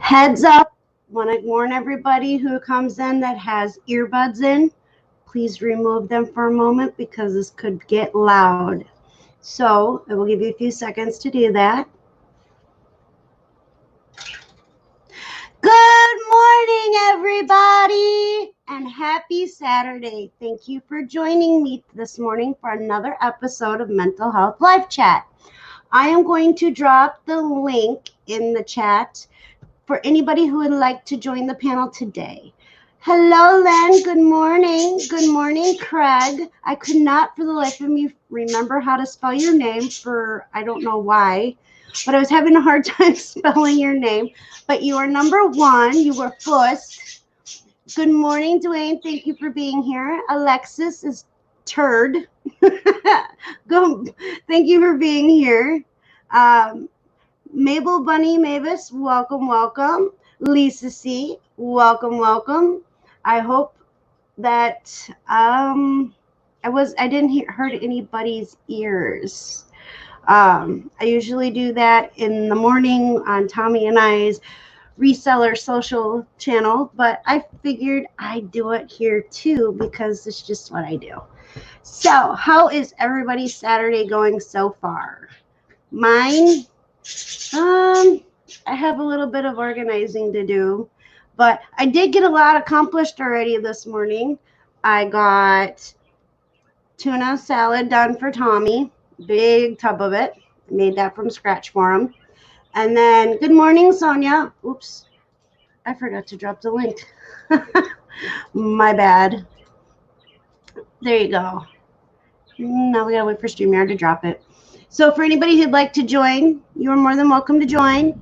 Heads up, want to warn everybody who comes in that has earbuds in, please remove them for a moment because this could get loud. So I will give you a few seconds to do that. Good morning, everybody, and happy Saturday. Thank you for joining me this morning for another episode of Mental Health Live Chat. I am going to drop the link in the chat for anybody who would like to join the panel today. Hello, Len. Good morning. Good morning, Craig. I could not for the life of me remember how to spell your name for I don't know why, but I was having a hard time spelling your name. But you are number one. You were first. Good morning, Dwayne. Thank you for being here. Alexis is turd. Go. Thank you for being here. Mabel Bunny Mavis, welcome, welcome. Lisa C, welcome, welcome. I hope that I didn't hurt anybody's ears. I usually do that in the morning on Tommy and I's reseller social channel, but I figured I'd do it here too because it's just what I do. So, how is everybody's Saturday going so far? Mine, I have a little bit of organizing to do, but I did get a lot accomplished already this morning. I got tuna salad done for Tommy, big tub of it. Made that from scratch for him. And then, good morning, Sonia. Oops, I forgot to drop the link. My bad. There you go. Now we gotta wait for StreamYard to drop it. So for anybody who'd like to join, you are more than welcome to join.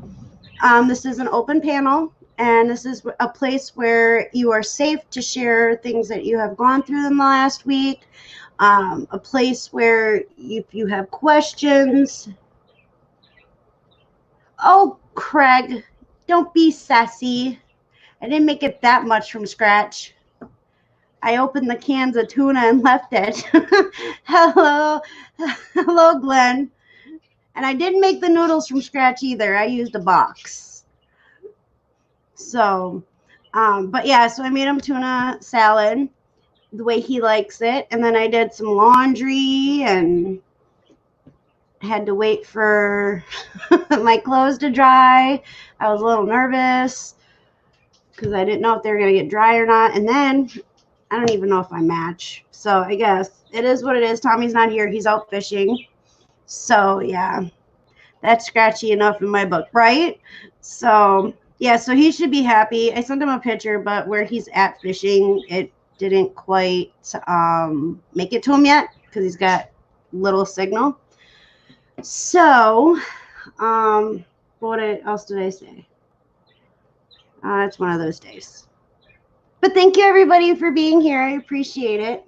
This is an open panel, and this is a place where you are safe to share things that you have gone through in the last week, a place where if you have questions. Oh, Craig, don't be sassy. I didn't make it that much from scratch. I opened the cans of tuna and left it. Hello, Glenn. And I didn't make the noodles from scratch either. I used a box. So, but yeah, so I made him tuna salad the way he likes it. And then I did some laundry and had to wait for my clothes to dry. I was a little nervous because I didn't know if they were going to get dry or not. And then I don't even know if I match. So I guess it is what it is. Tommy's not here. He's out fishing. So yeah, that's scratchy enough in my book, right? So yeah, so he should be happy. I sent him a picture, but where he's at fishing, it didn't quite make it to him yet because he's got little signal. So what else did I say? It's one of those days. But thank you, everybody, for being here. I appreciate it.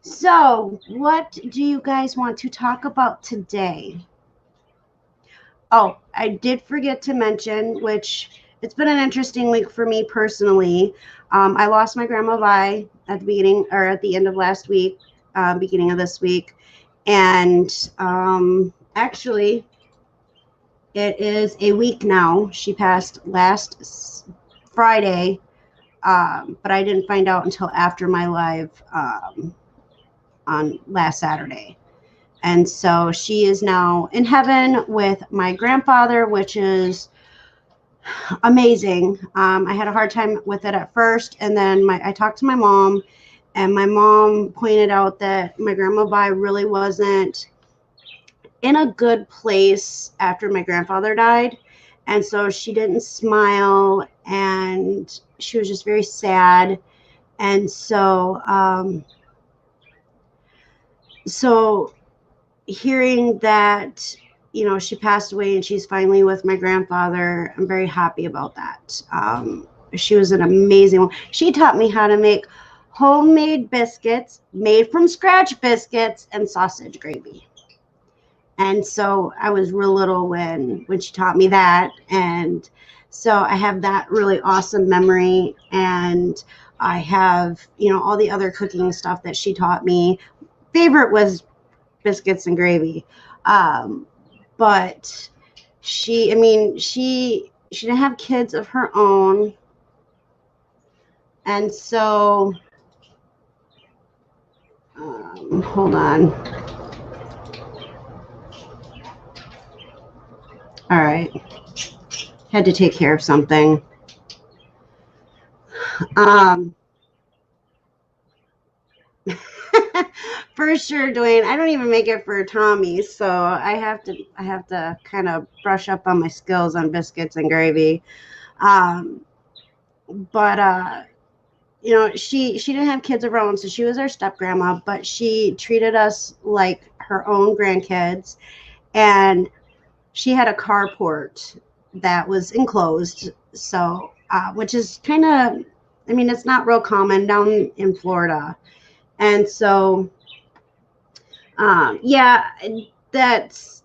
So what do you guys want to talk about today? Oh, I did forget to mention, which it's been an interesting week for me personally. I lost my grandma Vi at the beginning or at the end of last week, beginning of this week. And actually, it is a week now. She passed last Friday. But I didn't find out until after my live on last Saturday. And so she is now in heaven with my grandfather, which is amazing. I had a hard time with it at first. And then I talked to my mom, and my mom pointed out that my grandma Vi really wasn't in a good place after my grandfather died. And so she didn't smile, and she was just very sad. And so, so hearing that, you know, she passed away and she's finally with my grandfather, I'm very happy about that. She was an amazing one. She taught me how to make homemade biscuits, made from scratch biscuits, and sausage gravy. And so I was real little when she taught me that. And so I have that really awesome memory. And I have, you know, all the other cooking stuff that she taught me. Favorite was biscuits and gravy. But she she didn't have kids of her own. And so, hold on. All right. Had to take care of something. For sure, Dwayne. I don't even make it for Tommy, so I have to kind of brush up on my skills on biscuits and gravy. But you know, she didn't have kids of her own, so she was our step grandma, but she treated us like her own grandkids, and she had a carport that was enclosed, so which is kind of, I mean, it's not real common down in Florida, and so yeah, that's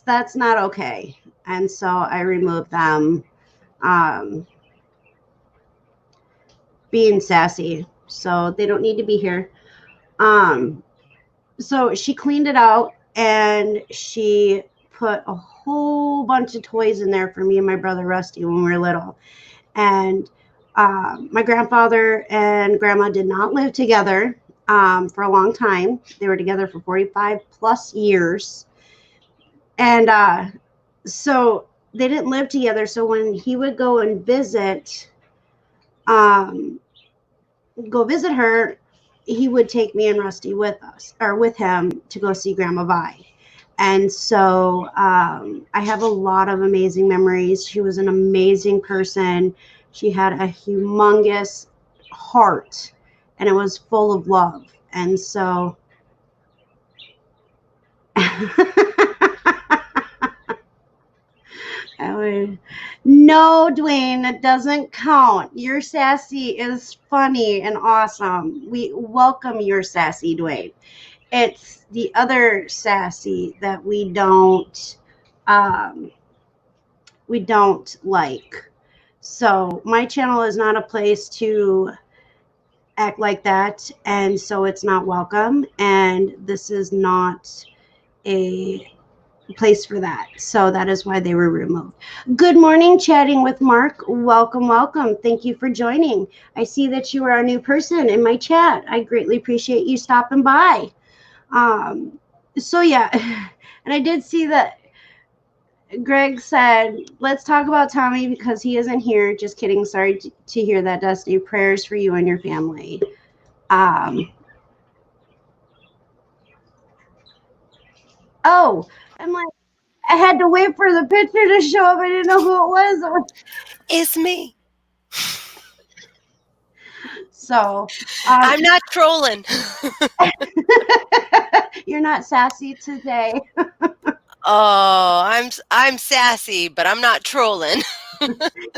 that's not okay, and so I removed them. Um, being sassy, so they don't need to be here. So she cleaned it out and she put a whole bunch of toys in there for me and my brother Rusty when we were little. And my grandfather and grandma did not live together for a long time. They were together for 45 plus years. And so they didn't live together. So when he would go and visit, her, he would take me and Rusty with us, or with him, to go see Grandma Vi. And so I have a lot of amazing memories. She was an amazing person. She had a humongous heart, and it was full of love. And so no, Dwayne, it doesn't count. Your sassy is funny and awesome. We welcome your sassy, Dwayne. It's the other sassy that we don't like. So my channel is not a place to act like that, and so it's not welcome, and this is not a place for that. So that is why they were removed. Good morning, Chatting with Mark. Welcome, welcome. Thank you for joining. I see that you are a new person in my chat. I greatly appreciate you stopping by. So yeah, and I did see that Greg said, let's talk about Tommy because he isn't here. Just kidding. Sorry to hear that, Dusty. Prayers for you and your family. Oh, I'm like, I had to wait for the picture to show up. I didn't know who it was. It's me. So I'm not trolling. You're not sassy today. Oh, I'm sassy, but I'm not trolling.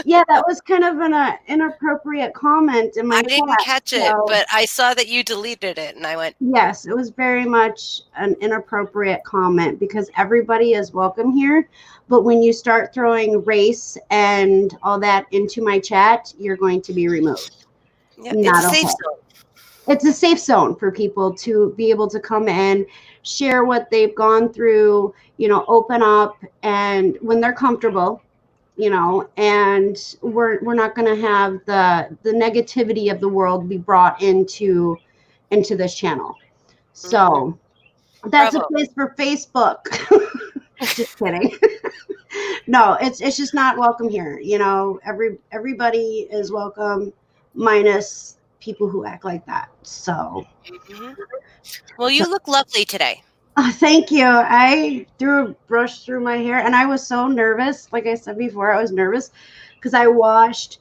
Yeah, that was kind of an inappropriate comment in my I didn't chat. catch it, but I saw that you deleted it, and I went, yes, it was very much an inappropriate comment because everybody is welcome here. But when you start throwing race and all that into my chat, you're going to be removed. yeah, it's a safe zone. It's a safe zone for people to be able to come in, share what they've gone through, you know, open up, and when they're comfortable, you know, and we're not going to have the negativity of the world be brought into this channel. So that's Bravo. a place for Facebook. Just kidding. No, it's just not welcome here. You know, everybody is welcome, minus people who act like that. So, Well, you look lovely today. thank you. I threw a brush through my hair, and I was so nervous. Like I said before, I was nervous because I washed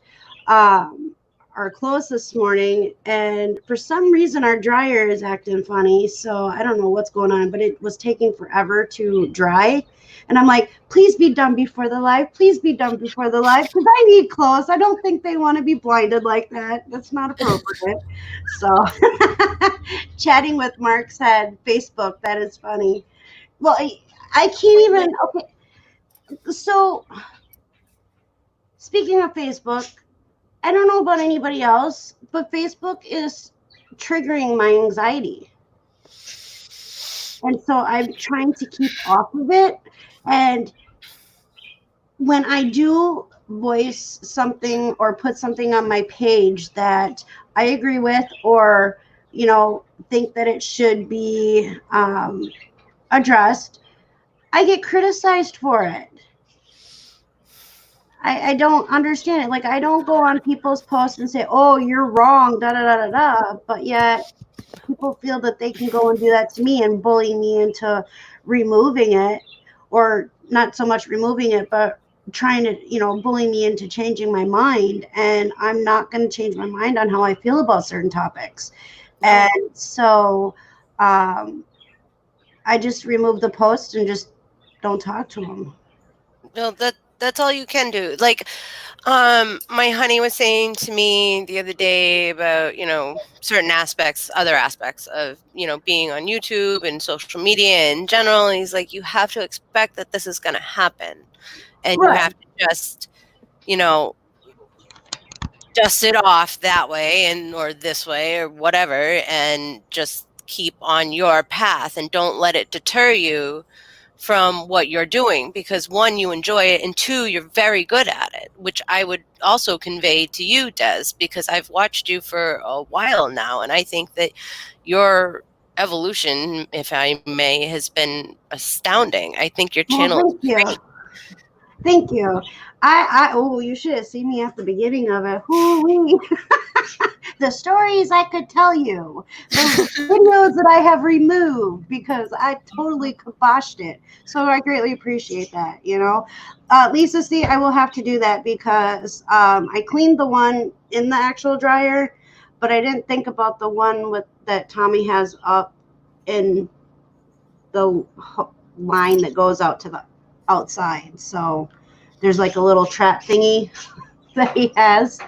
our clothes this morning, and for some reason our dryer is acting funny. So I don't know what's going on, but it was taking forever to dry. And I'm like, please be done before the live. Please be done before the live because I need clothes. I don't think they want to be blinded like that. That's not appropriate. So Chatting with Mark said, Facebook, that is funny. Well, I can't even. Okay. So speaking of Facebook, I don't know about anybody else, but Facebook is triggering my anxiety. And so I'm trying to keep off of it. And when I do voice something or put something on my page that I agree with, or think that it should be addressed, I get criticized for it. I don't understand it. Like, I don't go on people's posts and say, "Oh, you're wrong," da da da da da. But yet, people feel that they can go and do that to me and bully me into removing it, or not so much removing it, but trying to, bully me into changing my mind. And I'm not going to change my mind on how I feel about certain topics. No. And so, I just remove the post and just don't talk to them. No, that's all you can do. Like, my honey was saying to me the other day about, certain aspects, other aspects of, being on YouTube and social media in general. And he's like, you have to expect that this is going to happen. And you Right. have to just, dust it off that way or this way or whatever, and just keep on your path and don't let it deter you from what you're doing, because one, you enjoy it, and two, you're very good at it, which I would also convey to you, Des, because I've watched you for a while now, and I think that your evolution, if I may, has been astounding. I think your channel is great. Thank you. You should have seen me at the beginning of it. The stories I could tell you, the videos that I have removed because I totally kiboshed it. So I greatly appreciate that. Lisa, see, I will have to do that because I cleaned the one in the actual dryer, but I didn't think about the one that Tommy has up in the line that goes out to the outside. So there's like a little trap thingy that he has,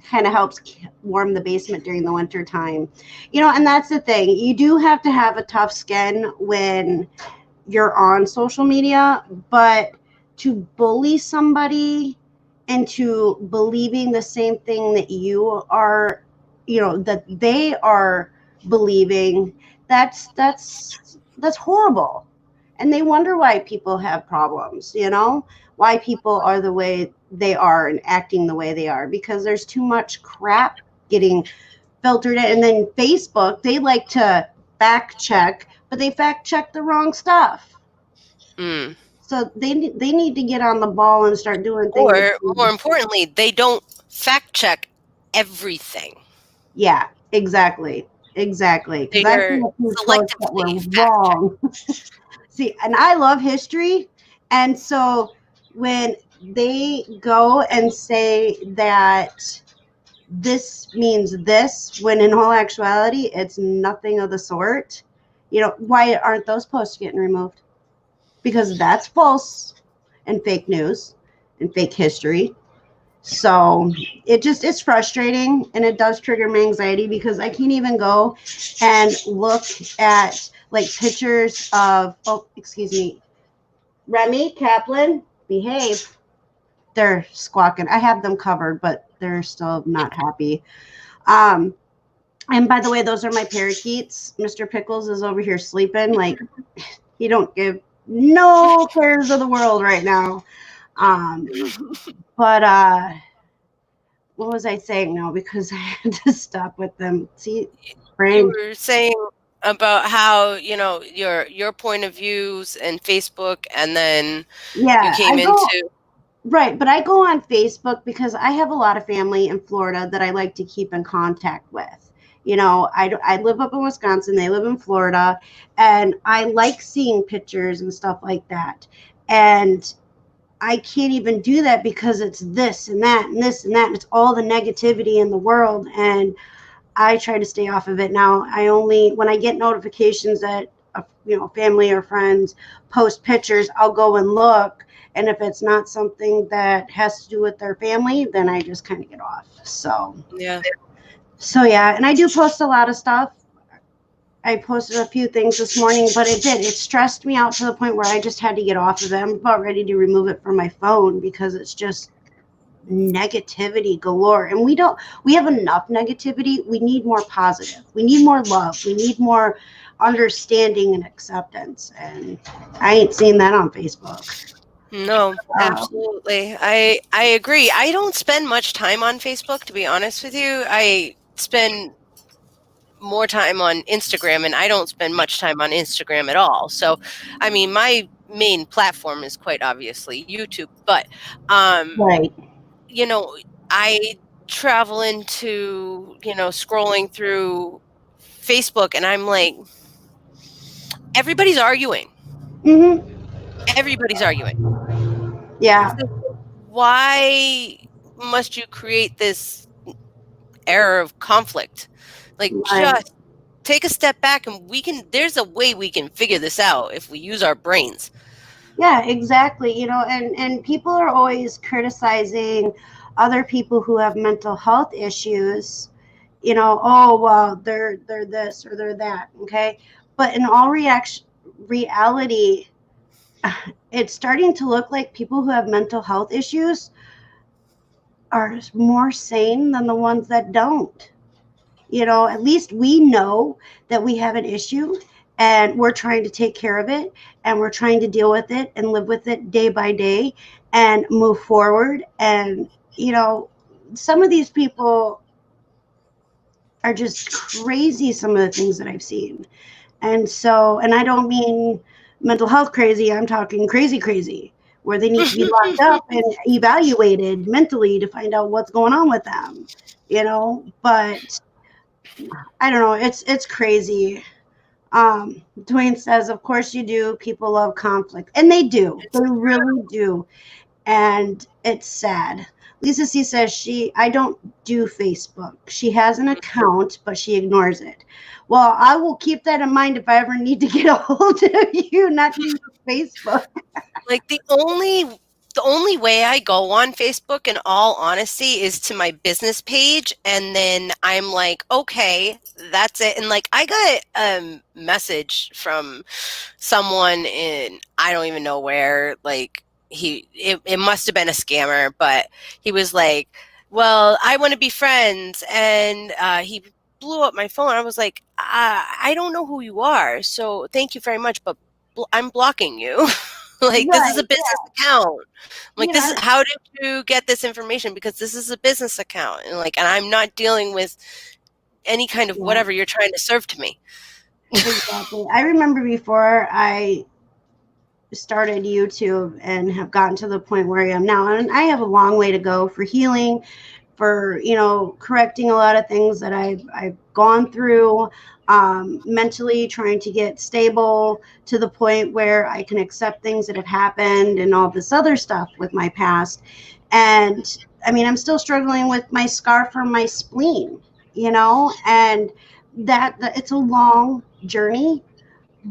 kind of helps warm the basement during the winter time. And that's the thing, you do have to have a tough skin when you're on social media, but to bully somebody into believing the same thing that you are, that they are believing, that's horrible. And they wonder why people have problems, why people are the way they are and acting the way they are, because there's too much crap getting filtered in. And then Facebook, they like to fact check, but they fact check the wrong stuff. So they need to get on the ball and start doing things. Or more importantly, they don't fact check everything. Yeah, exactly. Because I've seen a few posts that were wrong. See, and I love history, and so when they go and say that this means this, when in all actuality it's nothing of the sort, why aren't those posts getting removed? Because that's false and fake news and fake history. So it's frustrating, and it does trigger my anxiety because I can't even go and look at like pictures of, Remy, Kaplan, behave. They're squawking. I have them covered, but they're still not happy. And by the way, those are my parakeets. Mr. Pickles is over here sleeping. Like, he don't give no cares of the world right now. But what was I saying now? Because I had to stop with them. See, brain. You were saying about how, your point of views and Facebook, and then you came into... Right, but I go on Facebook because I have a lot of family in Florida that I like to keep in contact with. I live up in Wisconsin, they live in Florida, and I like seeing pictures and stuff like that. And I can't even do that because it's this and that and this and that, and it's all the negativity in the world, and I try to stay off of it now. When I get notifications that family or friends post pictures, I'll go and look. And if it's not something that has to do with their family, then I just kind of get off. So yeah. And I do post a lot of stuff. I posted a few things this morning, but it stressed me out to the point where I just had to get off of it. I'm about ready to remove it from my phone because it's just negativity galore. And we have enough negativity. We need more positive. We need more love. We need more understanding and acceptance. And I ain't seen that on Facebook. No, Um, absolutely. I agree. I don't spend much time on Facebook, to be honest with you. I spend more time on Instagram, and I don't spend much time on Instagram at all. So, I mean, my main platform is quite obviously YouTube, but right. you know, I travel into, scrolling through Facebook, and I'm like, everybody's arguing. Hmm. Everybody's arguing. Yeah. It's like, why must you create this era of conflict? Like, Right. just take a step back, and there's a way we can figure this out if we use our brains. Yeah, exactly. And people are always criticizing other people who have mental health issues. Oh well, they're this or they're that. Okay, but in all reaction reality, it's starting to look like people who have mental health issues are more sane than the ones that don't. At least we know that we have an issue and we're trying to take care of it and we're trying to deal with it and live with it day by day and move forward. And, some of these people are just crazy, some of the things that I've seen. And I don't mean mental health crazy, I'm talking crazy, crazy, where they need to be locked up and evaluated mentally to find out what's going on with them, but I don't know. It's crazy. Dwayne says, "Of course you do. People love conflict, and they do. They It's really do, and it's sad." Lisa C says I don't do Facebook. She has an account, but she ignores it. Well, I will keep that in mind if I ever need to get a hold of you, not to use Facebook. like the only way I go on Facebook, in all honesty, is to my business page, and then I'm like, okay, that's it. And like, I got a message from someone in, I don't even know where, like, it must have been a scammer, but he was like, well, I want to be friends, and he blew up my phone. I was like, I don't know who you are, so thank you very much, but I'm blocking you. Like, this is a Right. business account. Like, You know, how did you get this information? Because this is a business account, and like, and I'm not dealing with any kind of yeah, whatever you're trying to serve to me. exactly. I remember before I started YouTube and have gotten to the point where I am now. And I have a long way to go for healing, for correcting a lot of things that I've gone through, mentally trying to get stable to the point where I can accept things that have happened and all this other stuff with my past. And I mean, I'm still struggling with my scar from my spleen, and that it's a long journey,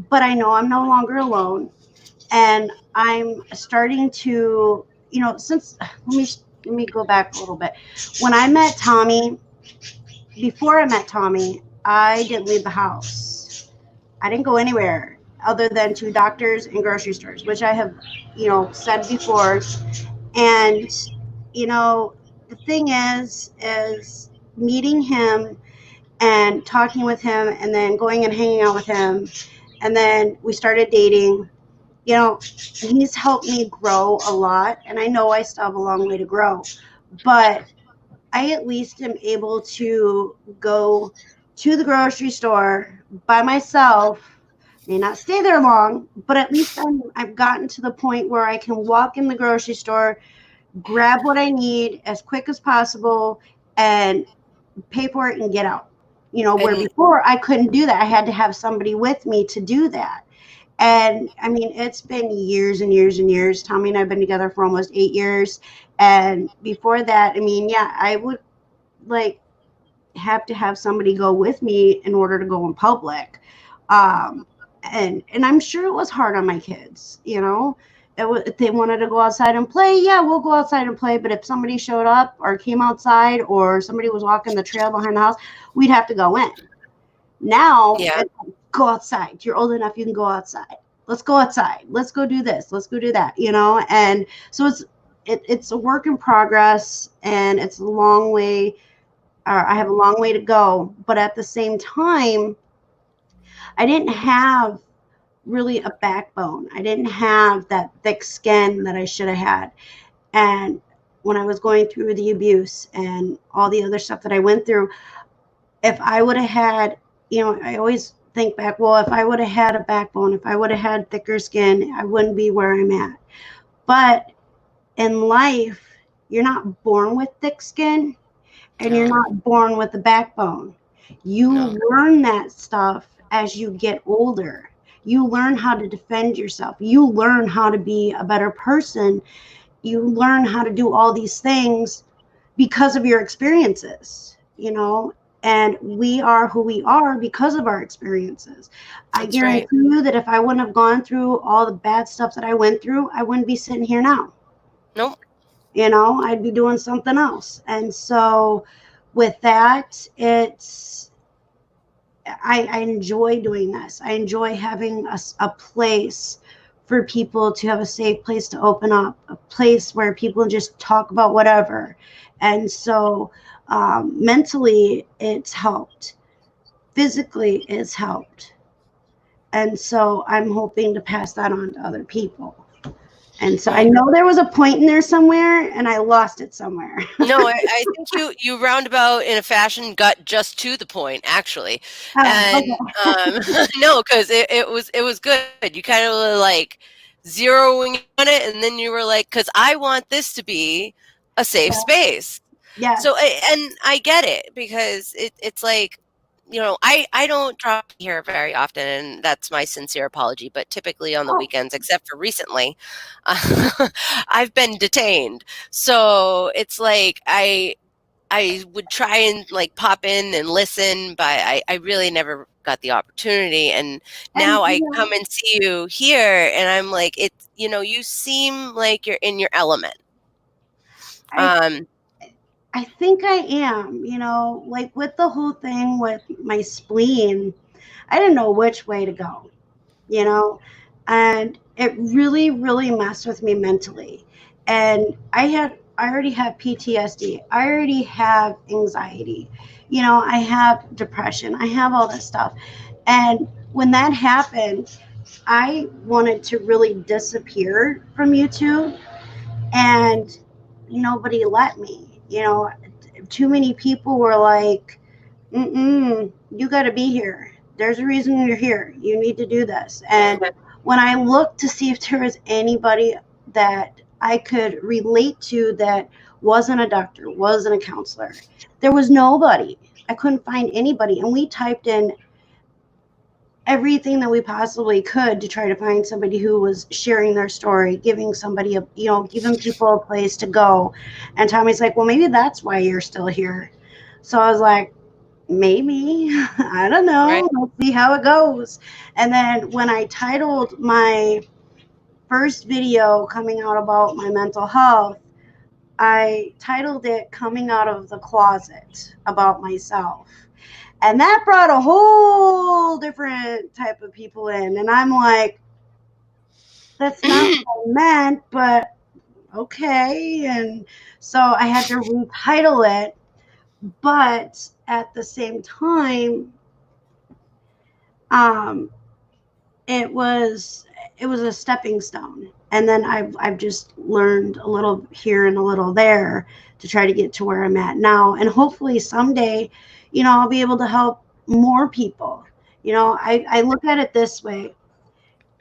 but I know I'm no longer alone, and I'm starting to, since let me go back a little bit. When I met Tommy, before I met Tommy, I didn't leave the house. I didn't go anywhere other than to doctors and grocery stores, which I have, said before. And the thing is meeting him and talking with him, and then going and hanging out with him, and then we started dating. He's helped me grow a lot, and I know I still have a long way to grow, but I at least am able to go to the grocery store by myself. May not stay there long, but at least I've gotten to the point where I can walk in the grocery store, grab what I need as quick as possible, and pay for it and get out. Where And before I couldn't do that. I had to have somebody with me to do that. And I mean, it's been years and years and years. Tommy and I have been together for almost 8 years. And before that, I mean, yeah, I would like have to have somebody go with me in order to go in public. Um, and I'm sure it was hard on my kids, if they wanted to go outside and play, yeah, we'll go outside and play. But if somebody showed up or came outside or somebody was walking the trail behind the house, we'd have to go in. Now yeah, it's like, go outside. You're old enough, you can go outside. Let's go outside. Let's go do this. Let's go do that. And so it's a work in progress, and it's a long way. I have a long way to go, but at the same time, I didn't have really a backbone. I didn't have that thick skin that I should have had. And when I was going through the abuse and all the other stuff that I went through, if I would have had, I always think back, well, if I would have had a backbone, if I would have had thicker skin, I wouldn't be where I'm at. But in life, you're not born with thick skin and you're No, not born with a backbone. no, You learn that stuff as you get older. You learn how to defend yourself. You learn how to be a better person. You learn how to do all these things because of your experiences, and we are who we are because of our experiences. I that's guarantee right. you that if I wouldn't have gone through all the bad stuff that I went through, I wouldn't be sitting here now. Nope. I'd be doing something else. And so with that, I enjoy doing this. I enjoy having a place for people to have a safe place to open up, a place where people just talk about whatever. And so mentally, it's helped. Physically, it's helped. And so I'm hoping to pass that on to other people. And so I Right. know there was a point in there somewhere, and I lost it somewhere. No, I think you roundabout in a fashion got just to the point, actually. Oh, And okay. no, because it was good. You kind of were like zeroing in on it, and then you were like, because I want this to be a safe Yeah. space. So, Yes. and I get it because it's like, I don't drop here very often, and that's my sincere apology. But typically on the Oh, weekends, except for recently, I've been detained. So it's like I would try and like pop in and listen, but I really never got the opportunity. And and now I come and see you here, and I'm like, you seem like you're in your element. I Um, I think I am, like with the whole thing with my spleen, I didn't know which way to go, you know, and it really, really messed with me mentally. And I already have PTSD. I already have anxiety. I have depression. I have all this stuff. And when that happened, I wanted to really disappear from YouTube, and nobody let me. Too many people were like, mm-mm, you got to be here. There's a reason you're here. You need to do this. And when I looked to see if there was anybody that I could relate to that wasn't a doctor, wasn't a counselor, there was nobody. I couldn't find anybody. And we typed in everything that we possibly could to try to find somebody who was sharing their story, giving somebody giving people a place to go. And Tommy's like, well, maybe that's why you're still here. So I was like, maybe. I don't right. know. We'll see how it goes. And then when I titled my first video coming out about my mental health, I titled it Coming Out of the Closet About Myself. And that brought a whole different type of people in. And I'm like, that's not what I meant, but okay. And so I had to retitle it. But at the same time, um, it was it was a stepping stone. And then I've just learned a little here and a little there to try to get to where I'm at now. And hopefully someday, I'll be able to help more people. I look at it this way.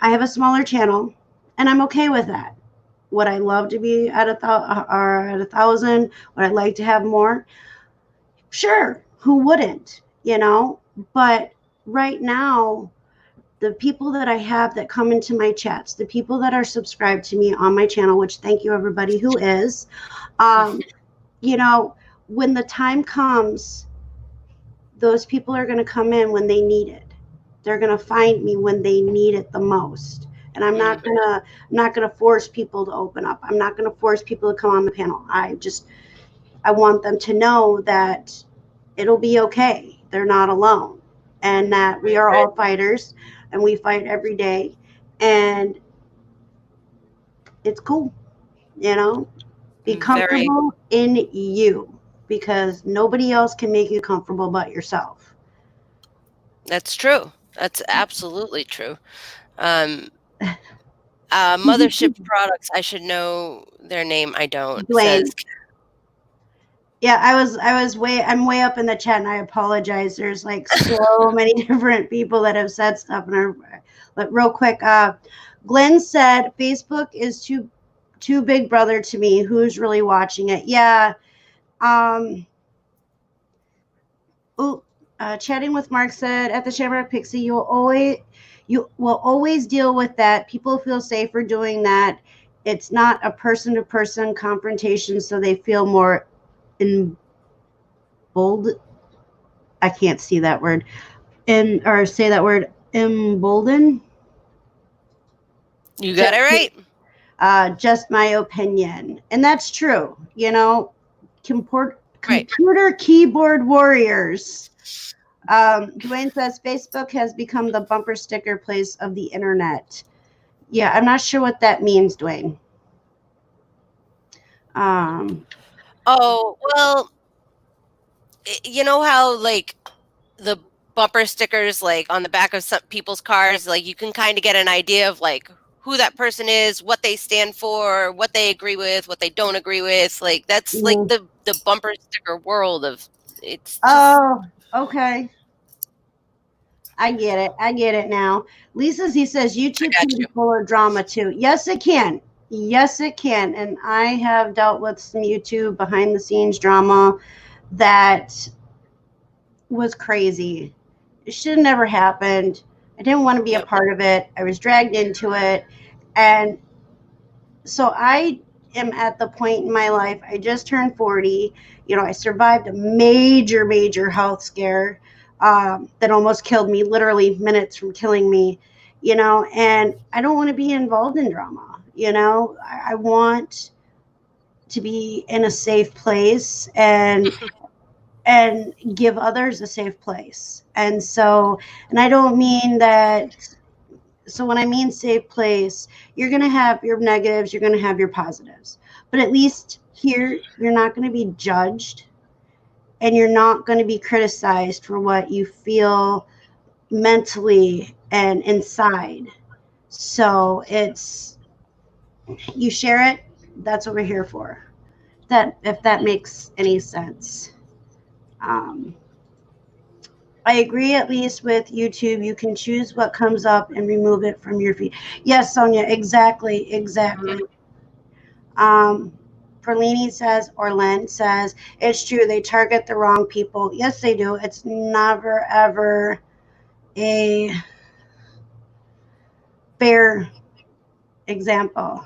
I have a smaller channel, and I'm okay with that. Would I love to be at at 1,000? Would I like to have more? Sure, who wouldn't? But right now, the people that I have that come into my chats, the people that are subscribed to me on my channel, which thank you everybody who is, um, you know, when the time comes, those people are going to come in when they need it. They're going to find me when they need it the most. And Mm, I'm not gonna force people to open up. I'm not gonna force people to come on the panel. I want them to know that it'll be okay. They're not alone, and that we right. are all fighters, and we fight every day, and it's cool. You know, be Very. comfortable in you, because nobody else can make you comfortable but yourself. That's true. That's absolutely true. Mothership Products, I should know their name. I don't. Dwayne. Says Yeah, I'm way up in the chat, and I apologize. There's like so many different people that have said stuff, and but real quick, Glenn said Facebook is too big brother to me. Who's really watching it? Yeah. Chatting with Mark said at the Shamrock Pixie, you will always deal with that. People feel safer doing that. It's not a person to person confrontation, so they feel more emboldened. I can't see that word. Or say that word, emboldened. you got it right. Just my opinion, and that's true. Computer keyboard warriors. Dwayne says Facebook has become the bumper sticker place of the internet. Yeah, I'm not sure what that means, Dwayne. Oh, well, you know how like the bumper stickers like on the back of some people's cars, like you can kind of get an idea of like who that person is, what they stand for, what they agree with, what they don't agree with. Like that's like the bumper sticker world of it's just... Oh, okay. I get it now. Lisa Z says YouTube can be full of drama too. Yes, it can. Yes, it can. And I have dealt with some YouTube behind the scenes drama that was crazy. It should have never happened. I didn't want to be a part of it. I was dragged into it. And so I am at the point in my life, I just turned 40. I survived a major health scare that almost killed me, literally minutes from killing me, and I don't want to be involved in drama. I want to be in a safe place and give others a safe place. And I don't mean that. So when I mean safe place, you're going to have your negatives, you're going to have your positives, but at least here you're not going to be judged and you're not going to be criticized for what you feel mentally and inside. So you share it. That's what we're here for. If that makes any sense. I agree, at least with YouTube, you can choose what comes up and remove it from your feed. Yes, Sonia, exactly. Perlini says, or Len says, it's true, they target the wrong people. Yes, they do. It's never, ever a fair example.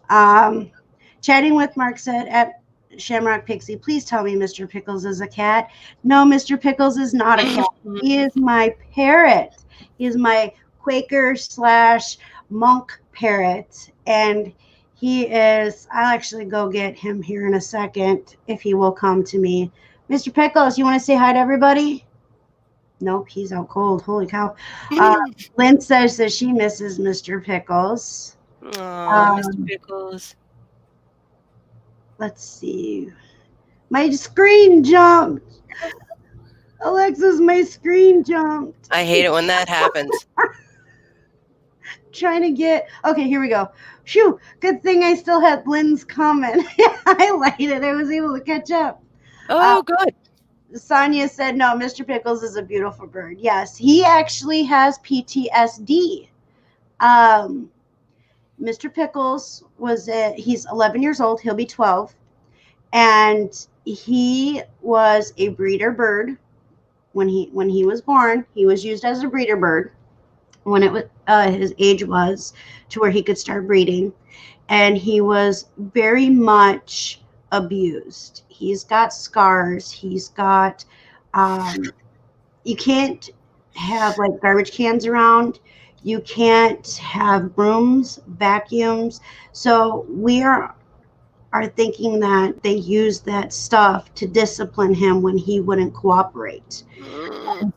Chatting with Mark said at Shamrock Pixie, please tell me Mr. Pickles is a cat. No, Mr. Pickles is not a cat. He is my parrot. He is my Quaker / monk parrot. And I'll actually go get him here in a second if he will come to me. Mr. Pickles, you want to say hi to everybody? Nope, he's out cold. Holy cow. Lynn says that she misses Mr. Pickles. Mr. Pickles. Let's see. My screen jumped. Alexis, my screen jumped. I hate it when that happens. Trying to get... Okay, here we go. Phew, good thing I still had Lynn's comment highlighted. I was able to catch up. Oh, good. Sonia said, no, Mr. Pickles is a beautiful bird. Yes, he actually has PTSD. Mr. Pickles he's 11 years old. He'll be 12. And he was a breeder bird. When he was born, he was used as a breeder bird when it was his age was to where he could start breeding. And he was very much abused. He's got scars. He's got, you can't have like garbage cans around. You can't have brooms, vacuums. So we are thinking that they used that stuff to discipline him when he wouldn't cooperate.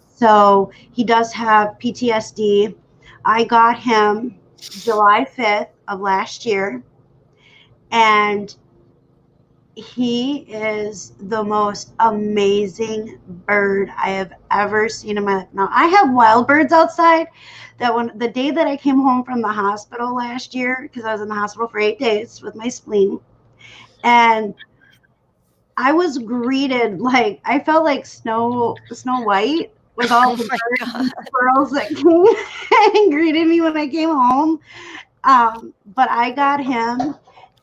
So he does have PTSD. I got him July 5th of last year. And he is the most amazing bird I have ever seen in my life. Now, I have wild birds outside that when the day that I came home from the hospital last year, because I was in the hospital for 8 days with my spleen, and I was greeted like I felt like Snow White with all Oh the my birds God. and squirrels that came and greeted me when I came home. But I got him,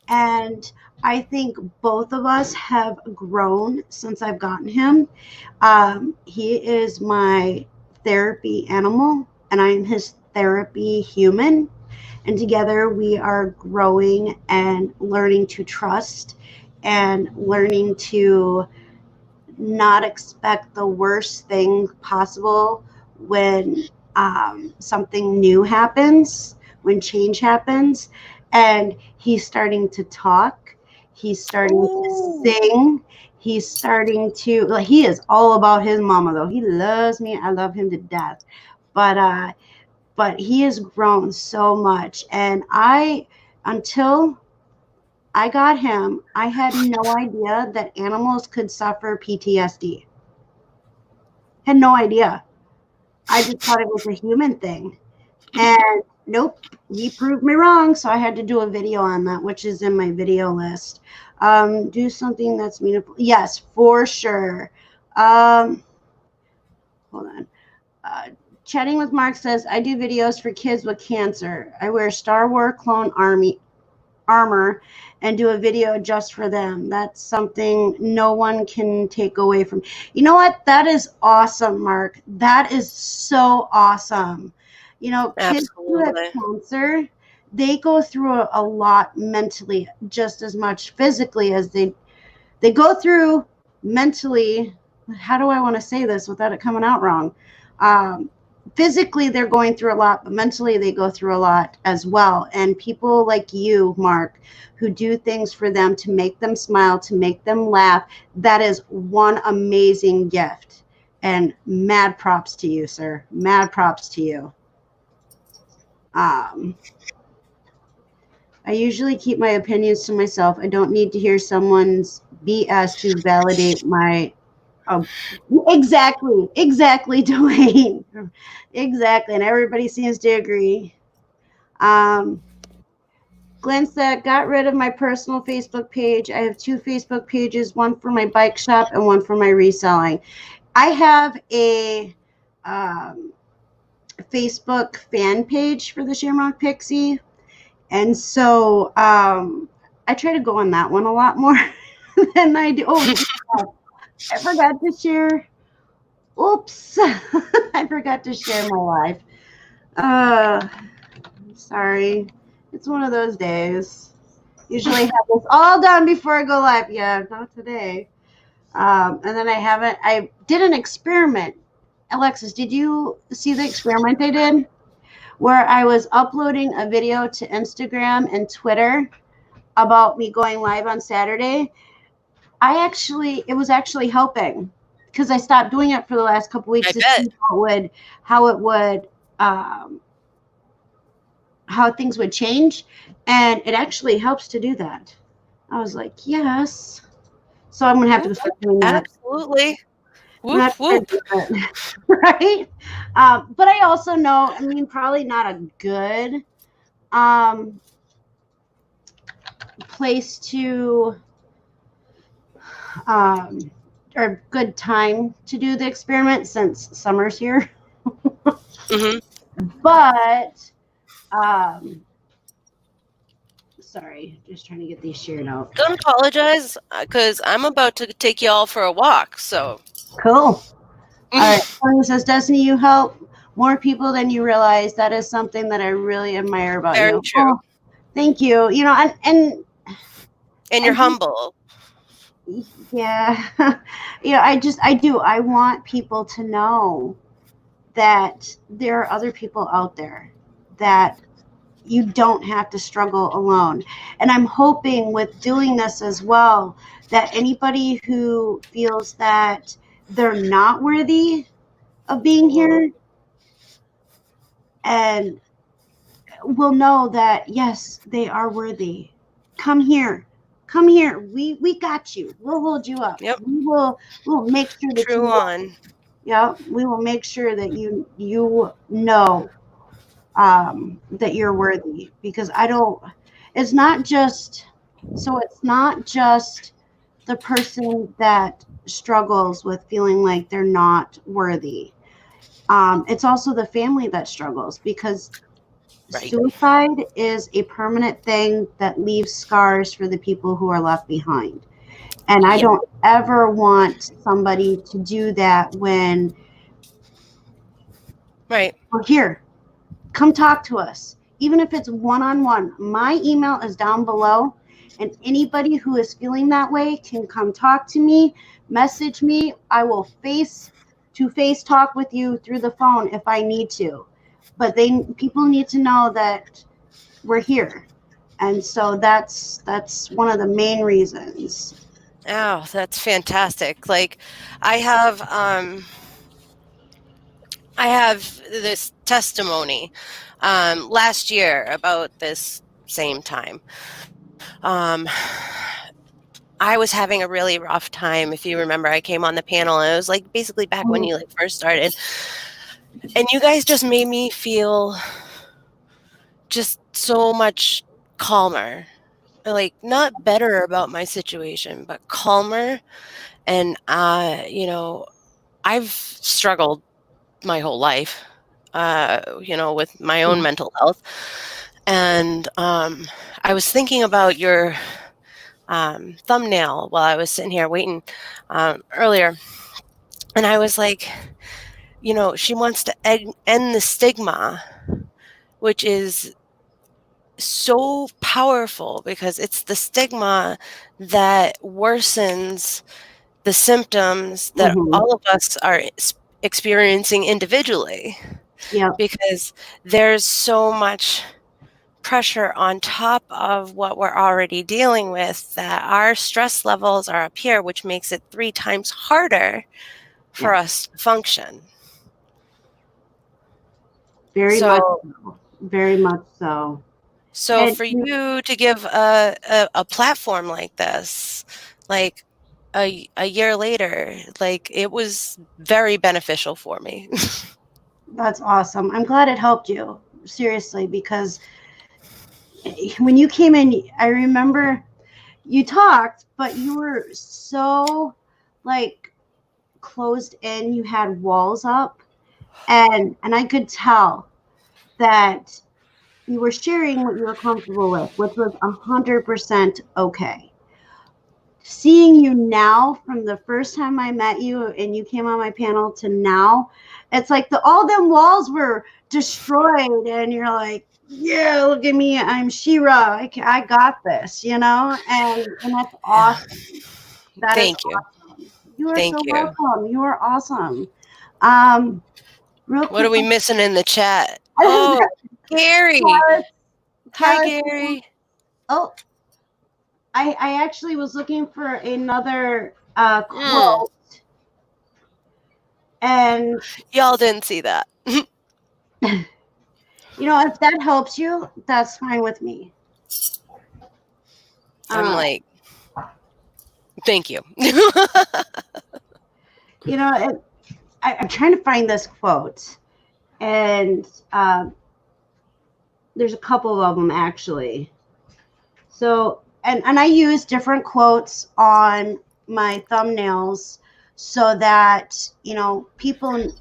and I think both of us have grown since I've gotten him. He is my therapy animal, and I'm his therapy human. And together we are growing and learning to trust and learning to not expect the worst thing possible when something new happens, when change happens. And he's starting to talk, he's starting to Ooh. sing, he's starting to, like, he is all about his mama, though. He loves me. I love him to death. But he has grown so much. And until I got him, I had no idea that animals could suffer PTSD. Had no idea. I just thought it was a human thing. And nope, he proved me wrong. So I had to do a video on that, which is in my video list. Do something that's meaningful. Yes, for sure. Hold on. Uh, Chatting with Mark says, I do videos for kids with cancer. I wear Star Wars clone armor and do a video just for them. That's something no one can take away from. You know what? That is awesome, Mark. That is so awesome. You know, kids who have Absolutely. cancer, they go through a lot mentally just as much physically as they go through mentally. How do I want to say this without it coming out wrong? Um, Physically, they're going through a lot, but mentally, they go through a lot as well. And people like you, Mark, who do things for them to make them smile, to make them laugh, that is one amazing gift. And mad props to you, sir. Mad props to you. Um, I usually keep my opinions to myself. I don't need to hear someone's BS to validate my. Oh, exactly, Dwayne. Exactly, and everybody seems to agree. Um, Glenn said, got rid of my personal Facebook page. I have two Facebook pages, one for my bike shop and one for my reselling. I have a Facebook fan page for the Shamrock Pixie. And so I try to go on that one a lot more than I do. Oh, I forgot to share. Oops. I forgot to share my life. Uh, sorry. It's one of those days. Usually have this all done before I go live. Yeah, not today. And then I did an experiment. Alexis, did you see the experiment I did? Where I was uploading a video to Instagram and Twitter about me going live on Saturday. It was actually helping because I stopped doing it for the last couple weeks I to bet. see how it would, how things would change. And it actually helps to do that. I was like, yes. So I'm going to have to start doing that. Absolutely. I'm Whoop, going to start whoop. doing that. Right? But I also know, I mean, probably not a good um, place to um, or good time to do the experiment since summer's here. Hmm. But sorry, just trying to get these shared out. Don't apologize, because I'm about to take y'all for a walk. So, Cool. All right. Someone says, Destiny, you help more people than you realize. That is something that I really admire about very you. true. Oh, thank you. You know, And you're and humble. yeah, you know, I do. I want people to know that there are other people out there that you don't have to struggle alone. And I'm hoping with doing this as well that anybody who feels that they're not worthy of being here and will know that yes, they are worthy. Come here. come here. We got you. We'll hold you up. Yep. We'll make sure that True on. yeah, we will make sure that you know that you're worthy, because it's not just the person that struggles with feeling like they're not worthy. It's also the family that struggles, because Right. suicide is a permanent thing that leaves scars for the people who are left behind. And I Yep. don't ever want somebody to do that when Right. we're here. Come talk to us. Even if it's one-on-one. My email is down below, and anybody who is feeling that way can come talk to me, message me. I will face-to-face talk with you through the phone if I need to. But people need to know that we're here. And so that's one of the main reasons. Oh, that's fantastic. Like I have this testimony last year about this same time. I was having a really rough time. If you remember, I came on the panel and it was like basically back when you like first started. And you guys just made me feel just so much calmer. Like not better about my situation, but calmer. And I've struggled my whole life, with my own mental health. And I was thinking about your thumbnail while I was sitting here waiting earlier. And I was like, she wants to end the stigma, which is so powerful because it's the stigma that worsens the symptoms that all of us are experiencing individually. Yeah. Because there's so much pressure on top of what we're already dealing with that our stress levels are up here, which makes it 3 times harder for us to function. Very much so. So for you to give a platform like this, like a year later, like it was very beneficial for me. That's awesome. I'm glad it helped you, seriously, because when you came in, I remember you talked, but you were so like closed in. You had walls up, and I could tell that you were sharing what you were comfortable with, which was 100% okay. Seeing you now, from the first time I met you and you came on my panel to now, it's like all them walls were destroyed, and you're like, yeah, look at me, I'm She-Ra, I got this, and that's awesome. That is Thank you. awesome. You are Thank so you. welcome. You are awesome. Real quick, what are we missing in the chat? Oh, Gary. Hi, Gary. Oh, I actually was looking for another quote, and y'all didn't see that. If that helps you, that's fine with me. I'm like, thank you. I'm trying to find this quote, and there's a couple of them actually. So, and I use different quotes on my thumbnails so that, people,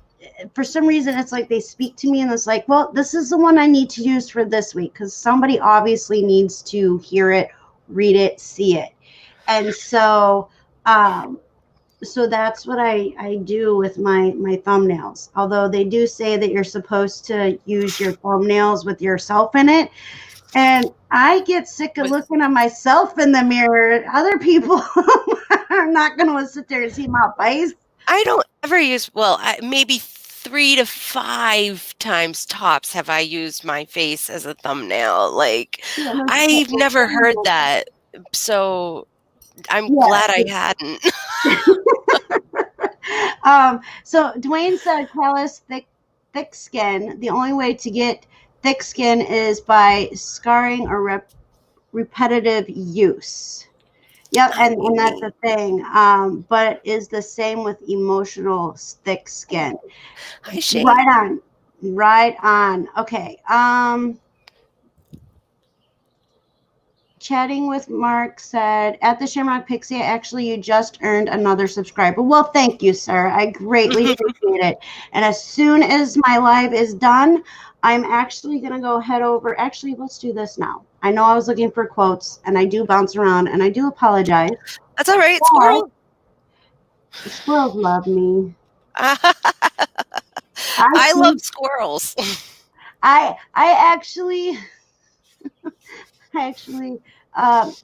for some reason, it's like they speak to me and it's like, well, this is the one I need to use for this week, because somebody obviously needs to hear it, read it, see it. And so, so that's what I do with my thumbnails. Although they do say that you're supposed to use your thumbnails with yourself in it. And I get sick of looking at myself in the mirror. Other people are not going to sit there and see my face. I don't ever use, maybe 3 to 5 times tops have I used my face as a thumbnail. Like, I've never heard that. So I'm glad I hadn't. So Dwayne said, callous, thick skin. The only way to get thick skin is by scarring or repetitive use. Yep, I and that's the thing. But it is the same with emotional thick skin. Hi, Shane. Right on. Right on. Okay. Chatting with Mark said, at the Shamrock Pixie, actually, you just earned another subscriber. Well, thank you, sir. I greatly appreciate it. And as soon as my live is done, I'm actually going to go head over. Actually, let's do this now. I know I was looking for quotes, and I do bounce around, and I do apologize. That's all right, But squirrel. squirrels love me. I love squirrels. I actually I actually um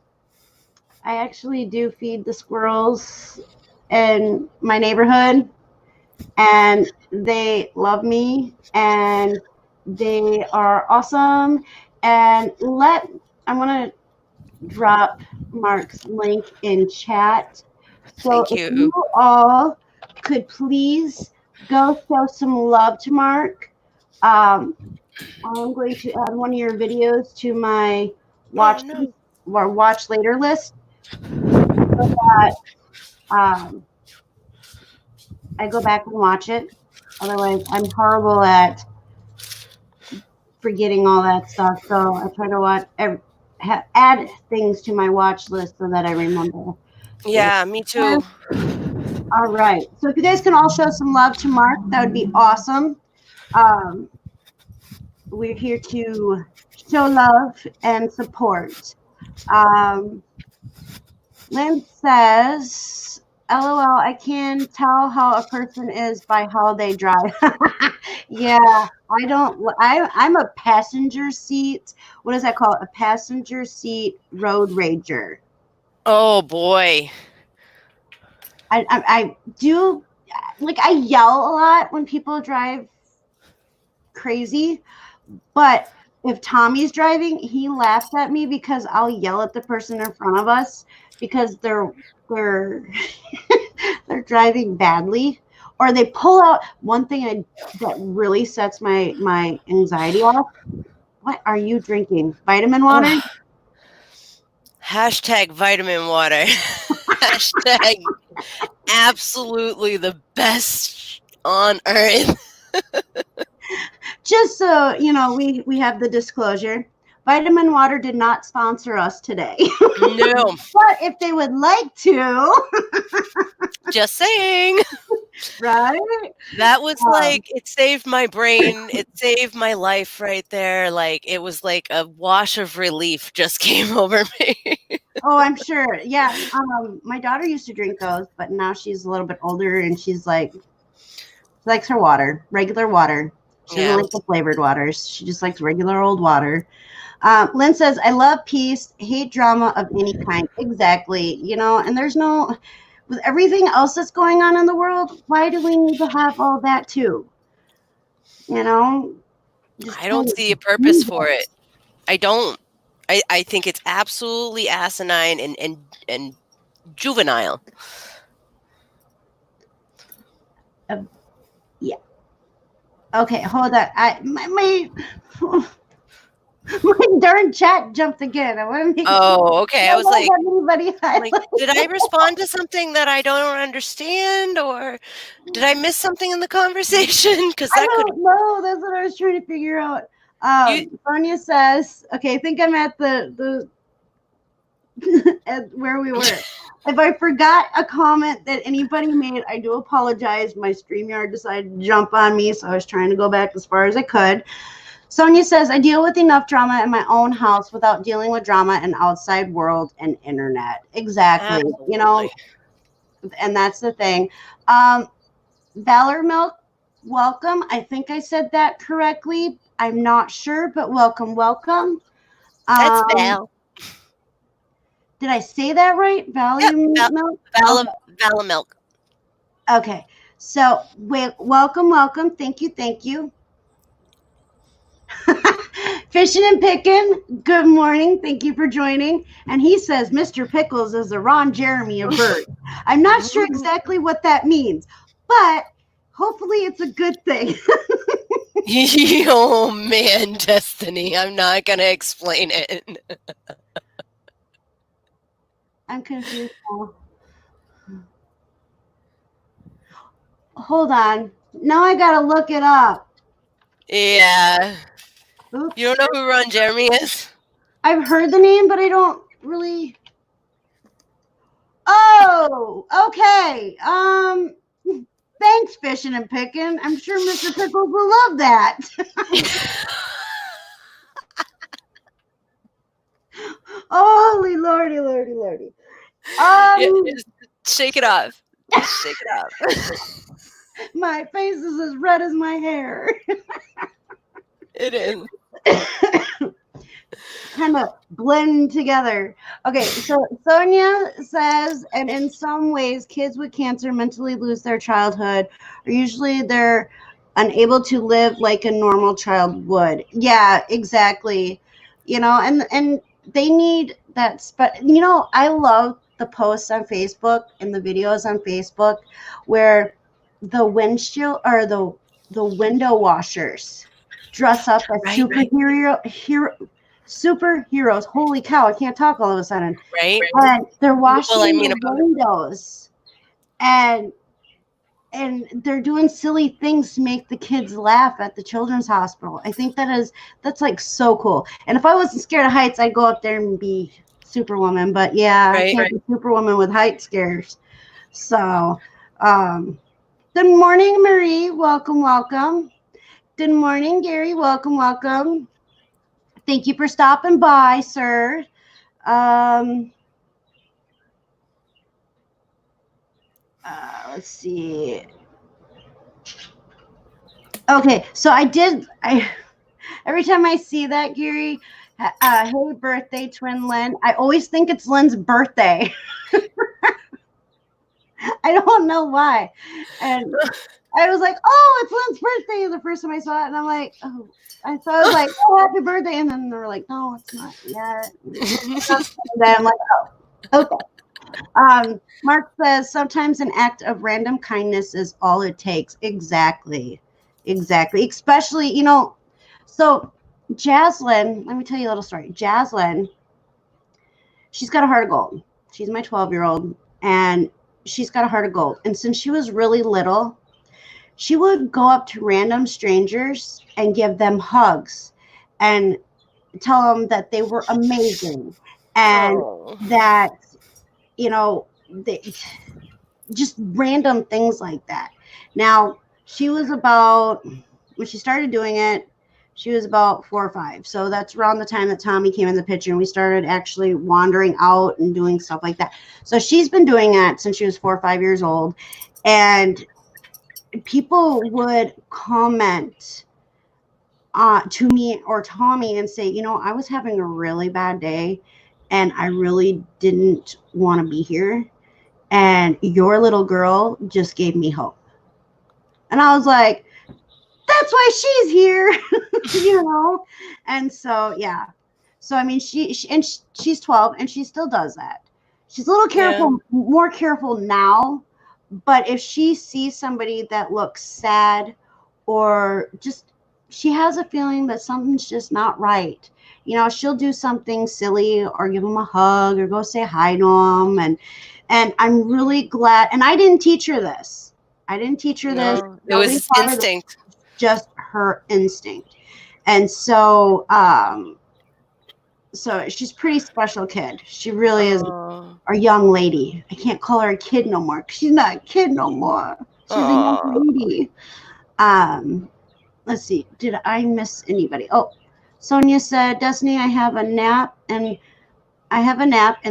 I actually do feed the squirrels in my neighborhood, and they love me, and they are awesome. And I'm gonna drop Mark's link in chat. So Thank if you you. all could please go show some love to Mark. I'm going to add one of your videos to my Oh no. watch later list, so that I go back and watch it. Otherwise, I'm horrible at forgetting all that stuff. So I try to add things to my watch list so that I remember. Yeah, me too. All right. So if you guys can all show some love to Mark, that would be awesome. We're here to show love and support. Um, Lynn says, LOL, I can tell how a person is by how they drive. Yeah, I'm a passenger seat. What is that called? A passenger seat road rager. Oh boy. I do, like, I yell a lot when people drive crazy, but if Tommy's driving, he laughs at me because I'll yell at the person in front of us because they're they're driving badly, or they pull out. One thing that really sets my anxiety off. What are you drinking? Vitamin water? Ugh. Hashtag vitamin water. Hashtag absolutely the best on earth. Just so you know, we have the disclosure. Vitamin water did not sponsor us today. No. But if they would like to, Just saying. right? That was like, it saved my brain. It saved my life right there. Like, it was like a wash of relief just came over me. Oh, I'm sure. Yeah. My daughter used to drink those, but now she's a little bit older, and she likes her water, regular water. She doesn't Yeah. like the flavored waters. She just likes regular old water. Lynn says, I love peace, hate drama of any kind. Exactly. You know, and there's no, with everything else that's going on in the world, why do we need to have all that too? You know? Just I don't see a purpose for it. I don't. I think it's absolutely asinine and juvenile. Yeah. Okay, hold on. My darn chat jumped again. I want to make Oh, okay. I was like, anybody did I respond to something that I don't understand, or did I miss something in the conversation? Because I that could. don't know. That's what I was trying to figure out. Sonia says, okay, I think I'm at the at where we were. If I forgot a comment that anybody made, I do apologize. My StreamYard decided to jump on me, so I was trying to go back as far as I could. Sonia says, I deal with enough drama in my own house without dealing with drama in outside world and internet. Exactly. Absolutely. You know, and that's the thing. Valor Milk, welcome. I think I said that correctly. I'm not sure, but welcome, welcome. That's Val. Did I say that right? Value Milk? Vala milk. Okay. So, welcome, welcome. Thank you, thank you. Fishing and Picking, good morning. Thank you for joining. And he says, Mr. Pickles is the Ron Jeremy of bird. I'm not sure exactly what that means, but hopefully it's a good thing. Oh man, Destiny. I'm not going to explain it. I'm confused now. Hold on. Now I gotta look it up. Yeah. Oops. You don't know who Ron Jeremy is? I've heard the name, but I don't really. Oh, okay. Thanks, fishing and picking. I'm sure Mr. Pickles will love that. Holy lordy, lordy, lordy. Yeah, just shake it off. Just shake it off. My face is as red as my hair. It is. Kind of blend together. Okay, so Sonia says, and in some ways, kids with cancer mentally lose their childhood, or usually they're unable to live like a normal child would. Yeah, exactly. You know, and they need that. You know, I love the posts on Facebook and the videos on Facebook where the windshield or the window washers dress up as Right. superheroes. Holy cow, I can't talk all of a sudden. Right? And they're washing Well, I mean, the windows and they're doing silly things to make the kids laugh at the children's hospital. I think that's like so cool. And if I wasn't scared of heights, I'd go up there and be Superwoman. But yeah, I can't be Superwoman with height scares. So good morning, Marie. Welcome, welcome. Good morning, Gary. Welcome, welcome. Thank you for stopping by, sir. Let's see. Okay, so every time I see that, Gary, hey, birthday, twin Lynn, I always think it's Lynn's birthday. I don't know why. And I was like, oh, it's Lynn's birthday the first time I saw it. And I'm like, oh, I was like, oh, happy birthday. And then they were like, no, it's not yet. And then I'm like, oh, okay. Mark says sometimes an act of random kindness is all it takes. Exactly. Especially, you know, so Jaslyn, let me tell you a little story. Jaslyn, she's got a heart of gold. She's my 12-year-old, and she's got a heart of gold. And since she was really little, she would go up to random strangers and give them hugs and tell them that they were amazing and that, you know, they just random things like that. Now, when she started doing it, she was about 4 or 5. So that's around the time that Tommy came in the picture and we started actually wandering out and doing stuff like that. So she's been doing that since she was 4 or 5 years old. And people would comment to me or Tommy and say, you know, I was having a really bad day and I really didn't want to be here. And your little girl just gave me hope. And I was like, that's why she's here, you know? And so, yeah. So, I mean, she's 12 and she still does that. She's a little careful, more careful now. But if she sees somebody that looks sad or just, she has a feeling that something's just not right, you know, she'll do something silly or give them a hug or go say hi to them. And I'm really glad. And I didn't teach her this. No, it was instinct. Just her instinct. And so, so she's a pretty special kid. She really is a young lady. I can't call her a kid no more because she's not a kid no more. She's a young lady. Let's see. Did I miss anybody? Oh, Sonia said, Destiny, I have a nap and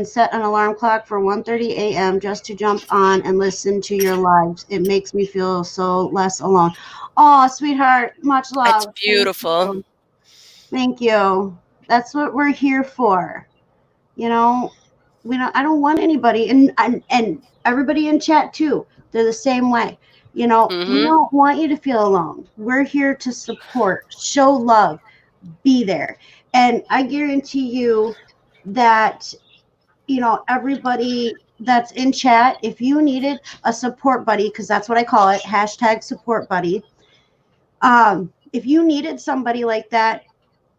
set an alarm clock for 1:30 a.m. just to jump on and listen to your lives. It makes me feel so less alone. Oh, sweetheart, much love. That's beautiful. Thank you. That's what we're here for. You know, I don't want anybody, and everybody in chat too. They're the same way. You know, we don't want you to feel alone. We're here to support, show love, be there. And I guarantee you that, you know, everybody that's in chat, if you needed a support buddy, because that's what I call it, #support-buddy. If you needed somebody like that,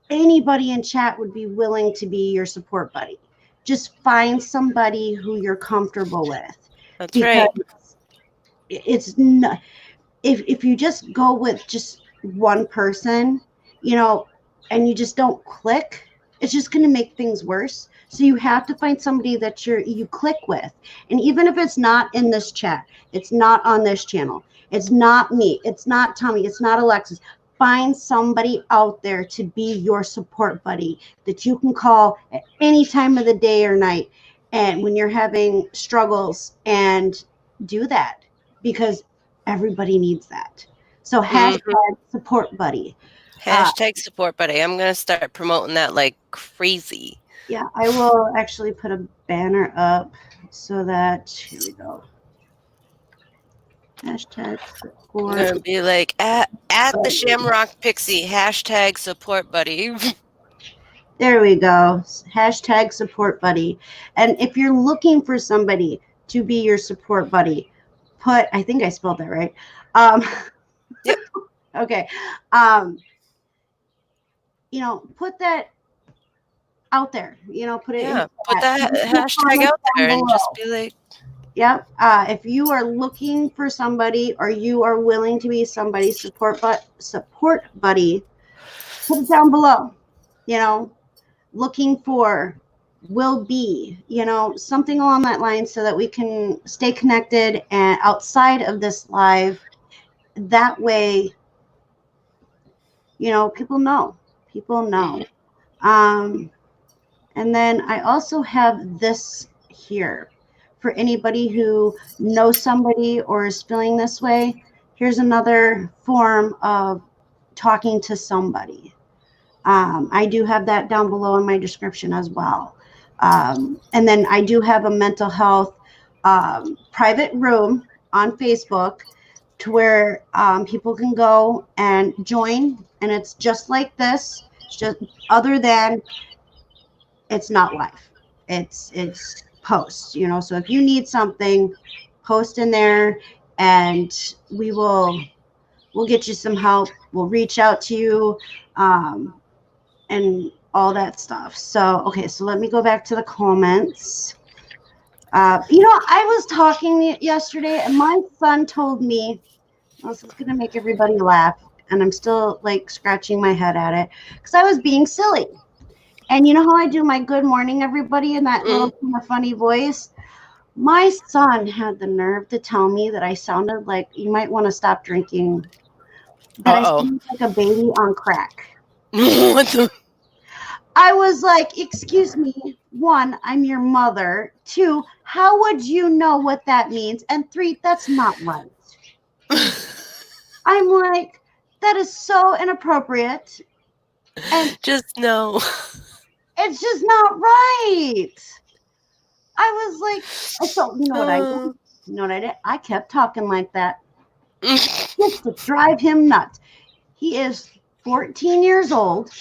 anybody in chat would be willing to be your support buddy. just find somebody who you're comfortable with. That's Because right. it's not, if you just go with just one person, you know, and you just don't click, it's just going to make things worse. So you have to find somebody that you click with. And even if it's not in this chat, it's not on this channel, it's not me, it's not Tommy, it's not Alexis, find somebody out there to be your support buddy that you can call at any time of the day or night, and when you're having struggles, and do that, because everybody needs that. So hashtag support buddy. Hashtag support buddy. I'm going to start promoting that like crazy. Yeah, I will actually put a banner up so that, here we go. Hashtag I'm support. going to be like, at the Shamrock Pixie, hashtag support buddy. There we go. Hashtag support buddy. And if you're looking for somebody to be your support buddy, I think I spelled that right. Yep. Okay. You know, put that out there. You know, put it. Yeah, put that hashtag out there and just be like. Yep. If you are looking for somebody, or you are willing to be somebody's support buddy, put it down below. You know, looking for, will be, you know, something along that line, so that we can stay connected and outside of this live. That way, you know, people know. And then I also have this here for anybody who knows somebody or is feeling this way. Here's another form of talking to somebody. I do have that down below in my description as well. And then I do have a mental health private room on Facebook, to where people can go and join. And it's just like this. It's just, other than it's not live. It's posts, you know. So if you need something, post in there, and we'll get you some help. We'll reach out to you, and all that stuff. So, okay, so let me go back to the comments. You know, I was talking yesterday, and my son told me, this is going to make everybody laugh, and I'm still like scratching my head at it, because I was being silly. And you know how I do my good morning, everybody, in that little kind of funny voice? My son had the nerve to tell me that I sounded like, you might want to stop drinking, that I sounded like a baby on crack. What the? I was like, excuse me, 1, I'm your mother. 2, how would you know what that means? And 3, that's not right. I'm like, that is so inappropriate. And just no. It's just not right. I was like, so you know what I did? You know what I did? I kept talking like that, just to drive him nuts. He is 14 years old,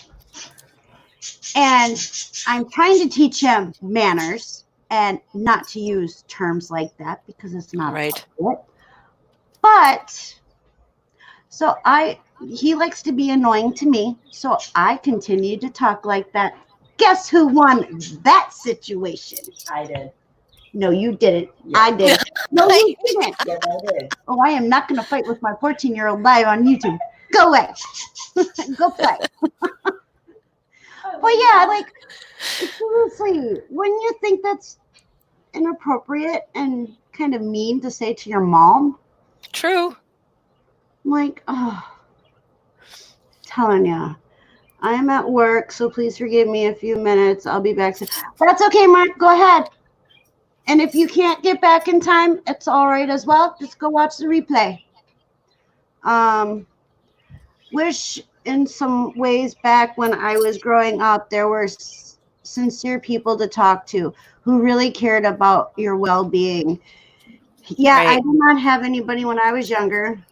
and I'm trying to teach him manners and not to use terms like that, because it's not right. But so he likes to be annoying to me, so I continued to talk like that. Guess who won that situation? I did. No, you didn't. Yeah. I did. No, you didn't. Yes, I did. Oh, I am not going to fight with my 14-year-old live on YouTube. Go away. Go play. But yeah, like, seriously, wouldn't you think that's inappropriate and kind of mean to say to your mom? True. I'm like, oh, telling you. I'm at work, so please forgive me a few minutes. I'll be back soon. That's okay, Mark. Go ahead. And if you can't get back in time, it's all right as well. Just go watch the replay. Wish in some ways back when I was growing up, there were sincere people to talk to who really cared about your well-being. Yeah, right. I did not have anybody when I was younger.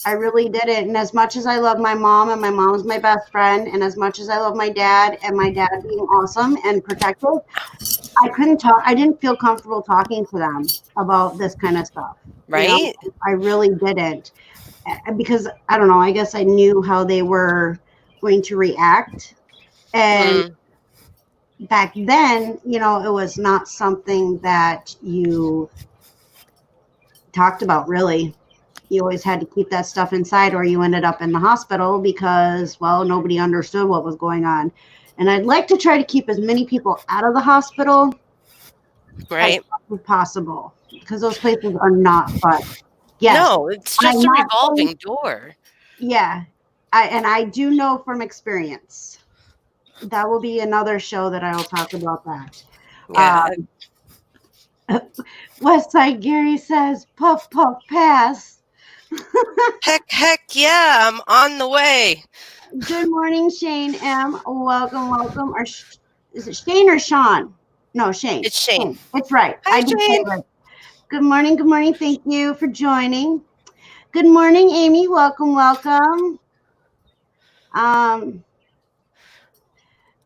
I really didn't. And as much as I love my mom, and my mom's my best friend, and as much as I love my dad, and my dad being awesome and protective, I couldn't talk. I didn't feel comfortable talking to them about this kind of stuff. Right. You know? I really didn't, because I don't know, I guess I knew how they were going to react. And back then, you know, it was not something that you talked about really. You always had to keep that stuff inside or you ended up in the hospital because, well, nobody understood what was going on. And I'd like to try to keep as many people out of the hospital as Right? possible because those places are not fun. Yes, No, it's I'm just a not saying, revolving door. yeah, I do know from experience. That will be another show that I will talk about that. Yeah. Westside Gary says, puff, puff, pass. Heck, yeah, I'm on the way. Good morning, Shane M. Welcome, welcome. Or is it Shane or Sean? No, Shane. It's Shane. Shane. It's right. Hi, I did say Shane. it right. Good morning, good morning. Thank you for joining. Good morning, Amy. Welcome, welcome. I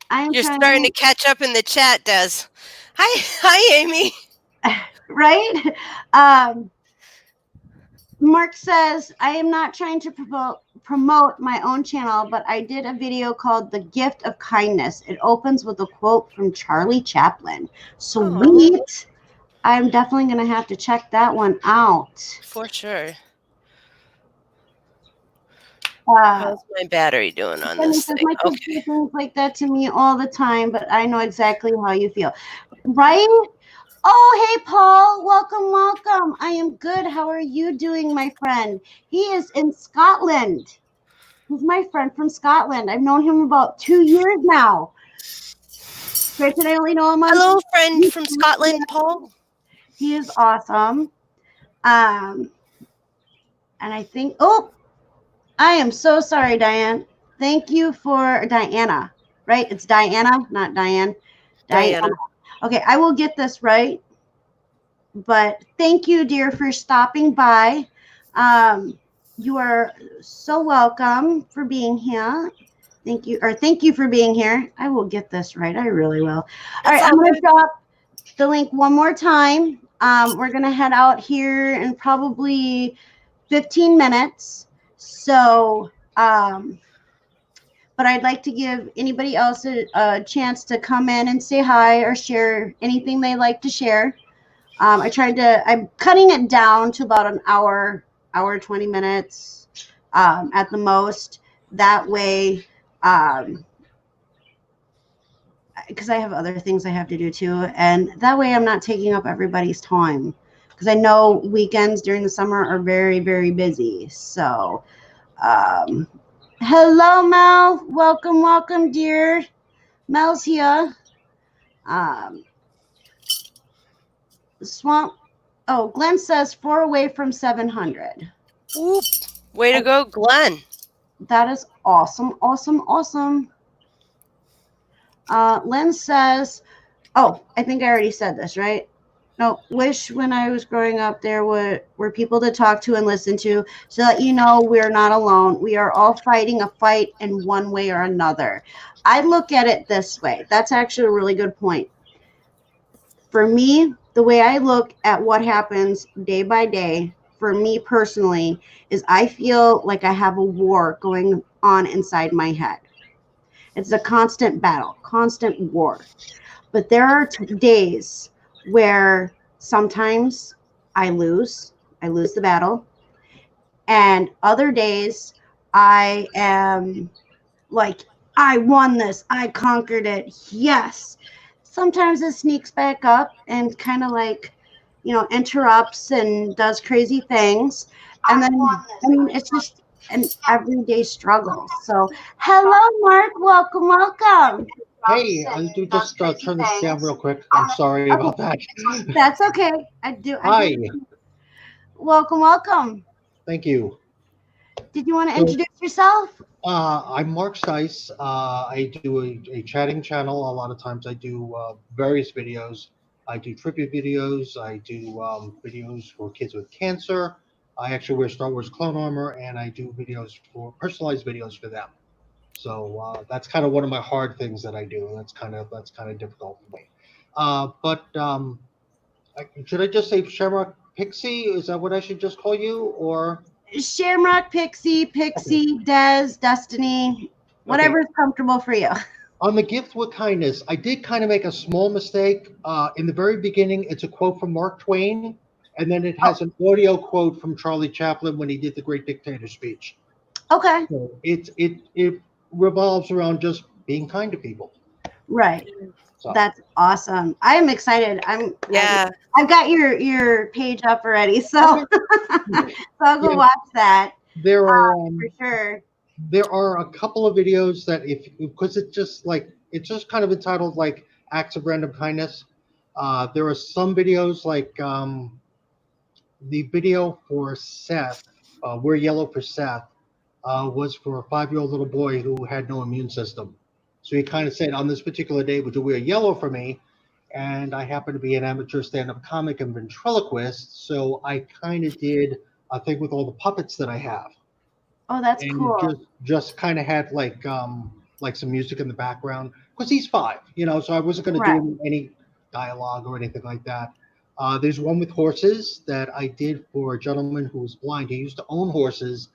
am You're starting trying, to catch up in the chat, Des. Hi, Amy. right? Mark says, I am not trying to promote my own channel, but I did a video called The Gift of Kindness. It opens with a quote from Charlie Chaplin. Sweet. I'm definitely going to have to check that one out. For sure. Uh, How's my battery doing on Dennis this says, thing? my kids Okay. say things like that to me all the time, but I know exactly how you feel. Right? Oh, hey, Paul. Welcome, welcome. I am good. How are you doing, my friend? He is in Scotland. He's my friend from Scotland. I've known him about 2 years now. Granted, I only know him on Hello, friend from YouTube. Scotland, Paul. He is awesome. And I think, oh, I am so sorry, Diane. Thank you for Diana, right? It's Diana, not Diane. Diana. Okay, I will get this right. But thank you, dear, for stopping by. You are so welcome for being here. Thank you for being here. I will get this right. I really will. All right, I'm going to drop the link one more time. We're going to head out here in probably 15 minutes. So, but I'd like to give anybody else a chance to come in and say hi or share anything they like to share. I'm cutting it down to about an hour, 20 minutes at the most. That way, because I have other things I have to do too. And that way I'm not taking up everybody's time. Because I know weekends during the summer are very, very busy. So, hello, Mel. Welcome, welcome, dear. Mel's here. Swamp. Oh, Glenn says 4 away from 700. Whoop. Way to go, Glenn. That is awesome, awesome, awesome. Lynn says, oh, I think I already said this, right? No, wish when I was growing up there were people to talk to and listen to so that you know we're not alone. We are all fighting a fight in one way or another. I look at it this way. That's actually a really good point. For me, the way I look at what happens day by day, for me personally, is I feel like I have a war going on inside my head. It's a constant battle, constant war. But there are days where sometimes I lose the battle. And other days I am like, I won this, I conquered it. Yes. Sometimes it sneaks back up and kind of like, you know, interrupts and does crazy things. And then, I mean, it's just an everyday struggle. So, hello, Mark. Welcome, welcome. Hey, I do just turn this down real quick. I'm sorry about that. That's okay. I do. Hi. Welcome, welcome. Thank you. Did you want to introduce yourself? I'm Mark Seiss. I do a chatting channel. A lot of times I do various videos. I do tribute videos. I do videos for kids with cancer. I actually wear Star Wars clone armor, and I do videos for personalized videos for them. So that's kind of one of my hard things that I do. That's kind of difficult for me. Should I just say Shamrock Pixie? Is that what I should just call you, or Shamrock, Pixie, Des, Destiny, whatever is comfortable for you. On the gift with kindness, I did kind of make a small mistake. In the very beginning, it's a quote from Mark Twain, and then it has an audio quote from Charlie Chaplin when he did the Great Dictator speech. Okay. So it revolves around just being kind to people. Right. So That's awesome. I am excited. I've got your page up already, so so I'll go watch that there are for sure. there are a couple of videos that because it's just kind of entitled like acts of random kindness. There are some videos like the video for Seth, We're Yellow for Seth, was for a 5-year-old little boy who had no immune system. So he kind of said, on this particular day, would you wear yellow for me? And I happen to be an amateur stand-up comic and ventriloquist, so I kind of did a thing with all the puppets that I have. Oh, that's And cool. just kind of had like some music in the background because he's 5, so I wasn't going to Right. do any dialogue or anything like that. There's one with horses that I did for a gentleman who was blind. He used to own horses,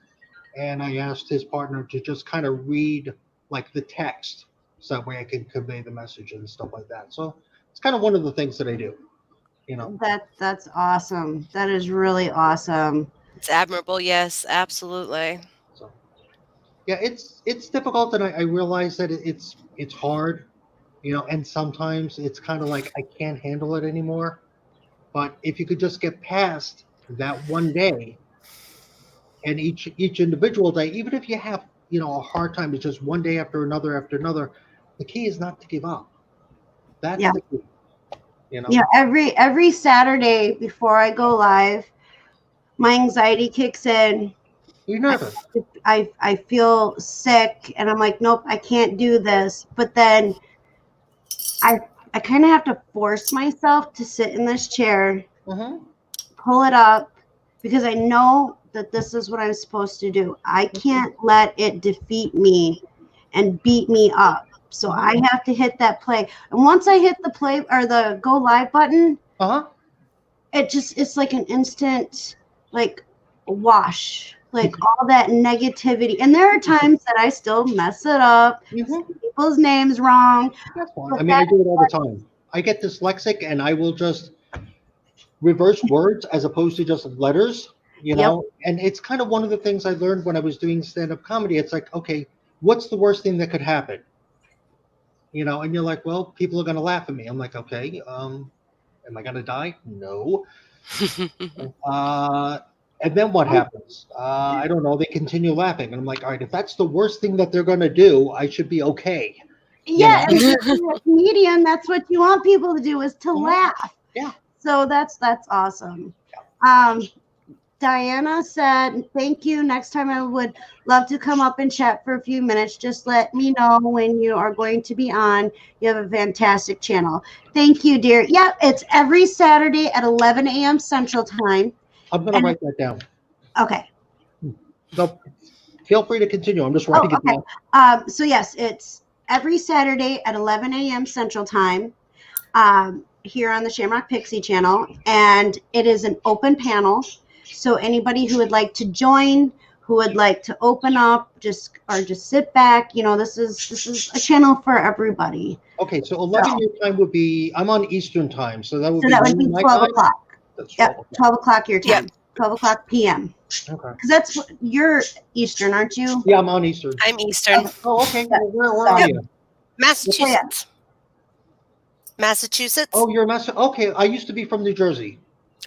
and I asked his partner to just kind of read like the text so that way I can convey the message and stuff like that. So it's kind of one of the things that I do. That's awesome. That is really awesome. It's admirable. Yes, absolutely. So yeah, it's difficult, and I realize that it's hard, and sometimes it's kind of like I can't handle it anymore. But if you could just get past that one day, and each individual day, even if you have a hard time, it's just one day after another. The key is not to give up. That's the key. Yeah, every Saturday before I go live, my anxiety kicks in. You're nervous. I feel sick, and I'm like, nope, I can't do this. But then I kind of have to force myself to sit in this chair, pull it up, because I know that this is what I'm supposed to do. I can't let it defeat me and beat me up. So I have to hit that play. And once I hit the play or the go live button, it's like an instant like wash, like all that negativity. And there are times that I still mess it up, people's names wrong. That's fine. I mean, I do it all the time. I get dyslexic, and I will just reverse words as opposed to just letters, And it's kind of one of the things I learned when I was doing stand-up comedy. It's like, okay, what's the worst thing that could happen? And you're like, well, people are going to laugh at me. I'm like, okay, am I going to die? No. And then what happens? I don't know. They continue laughing. And I'm like, all right, if that's the worst thing that they're going to do, I should be okay. Yeah, and if you're a comedian, that's what you want people to do, is to laugh. Yeah. So that's awesome. Diana said, thank you. Next time I would love to come up and chat for a few minutes. Just let me know when you are going to be on. You have a fantastic channel. Thank you, dear. Yeah, it's every Saturday at 11 a.m. Central Time. I'm going to write that down. Okay. So feel free to continue. I'm just writing it down. So yes, it's every Saturday at 11 a.m. Central Time here on the Shamrock Pixie channel. And it is an open panel. So anybody who would like to join, who would like to open up, just sit back, this is a channel for everybody. Okay, so 11 your time would be, I'm on Eastern time, so that would be 12 o'clock. That's 12 o'clock your time. Yep. 12 o'clock p.m. Okay. Because that's you're Eastern, aren't you? Yeah, I'm on Eastern. I'm Eastern. Oh, okay. Yeah. Where are you? Massachusetts. Massachusetts. Oh, you're Massachusetts. Okay, I used to be from New Jersey.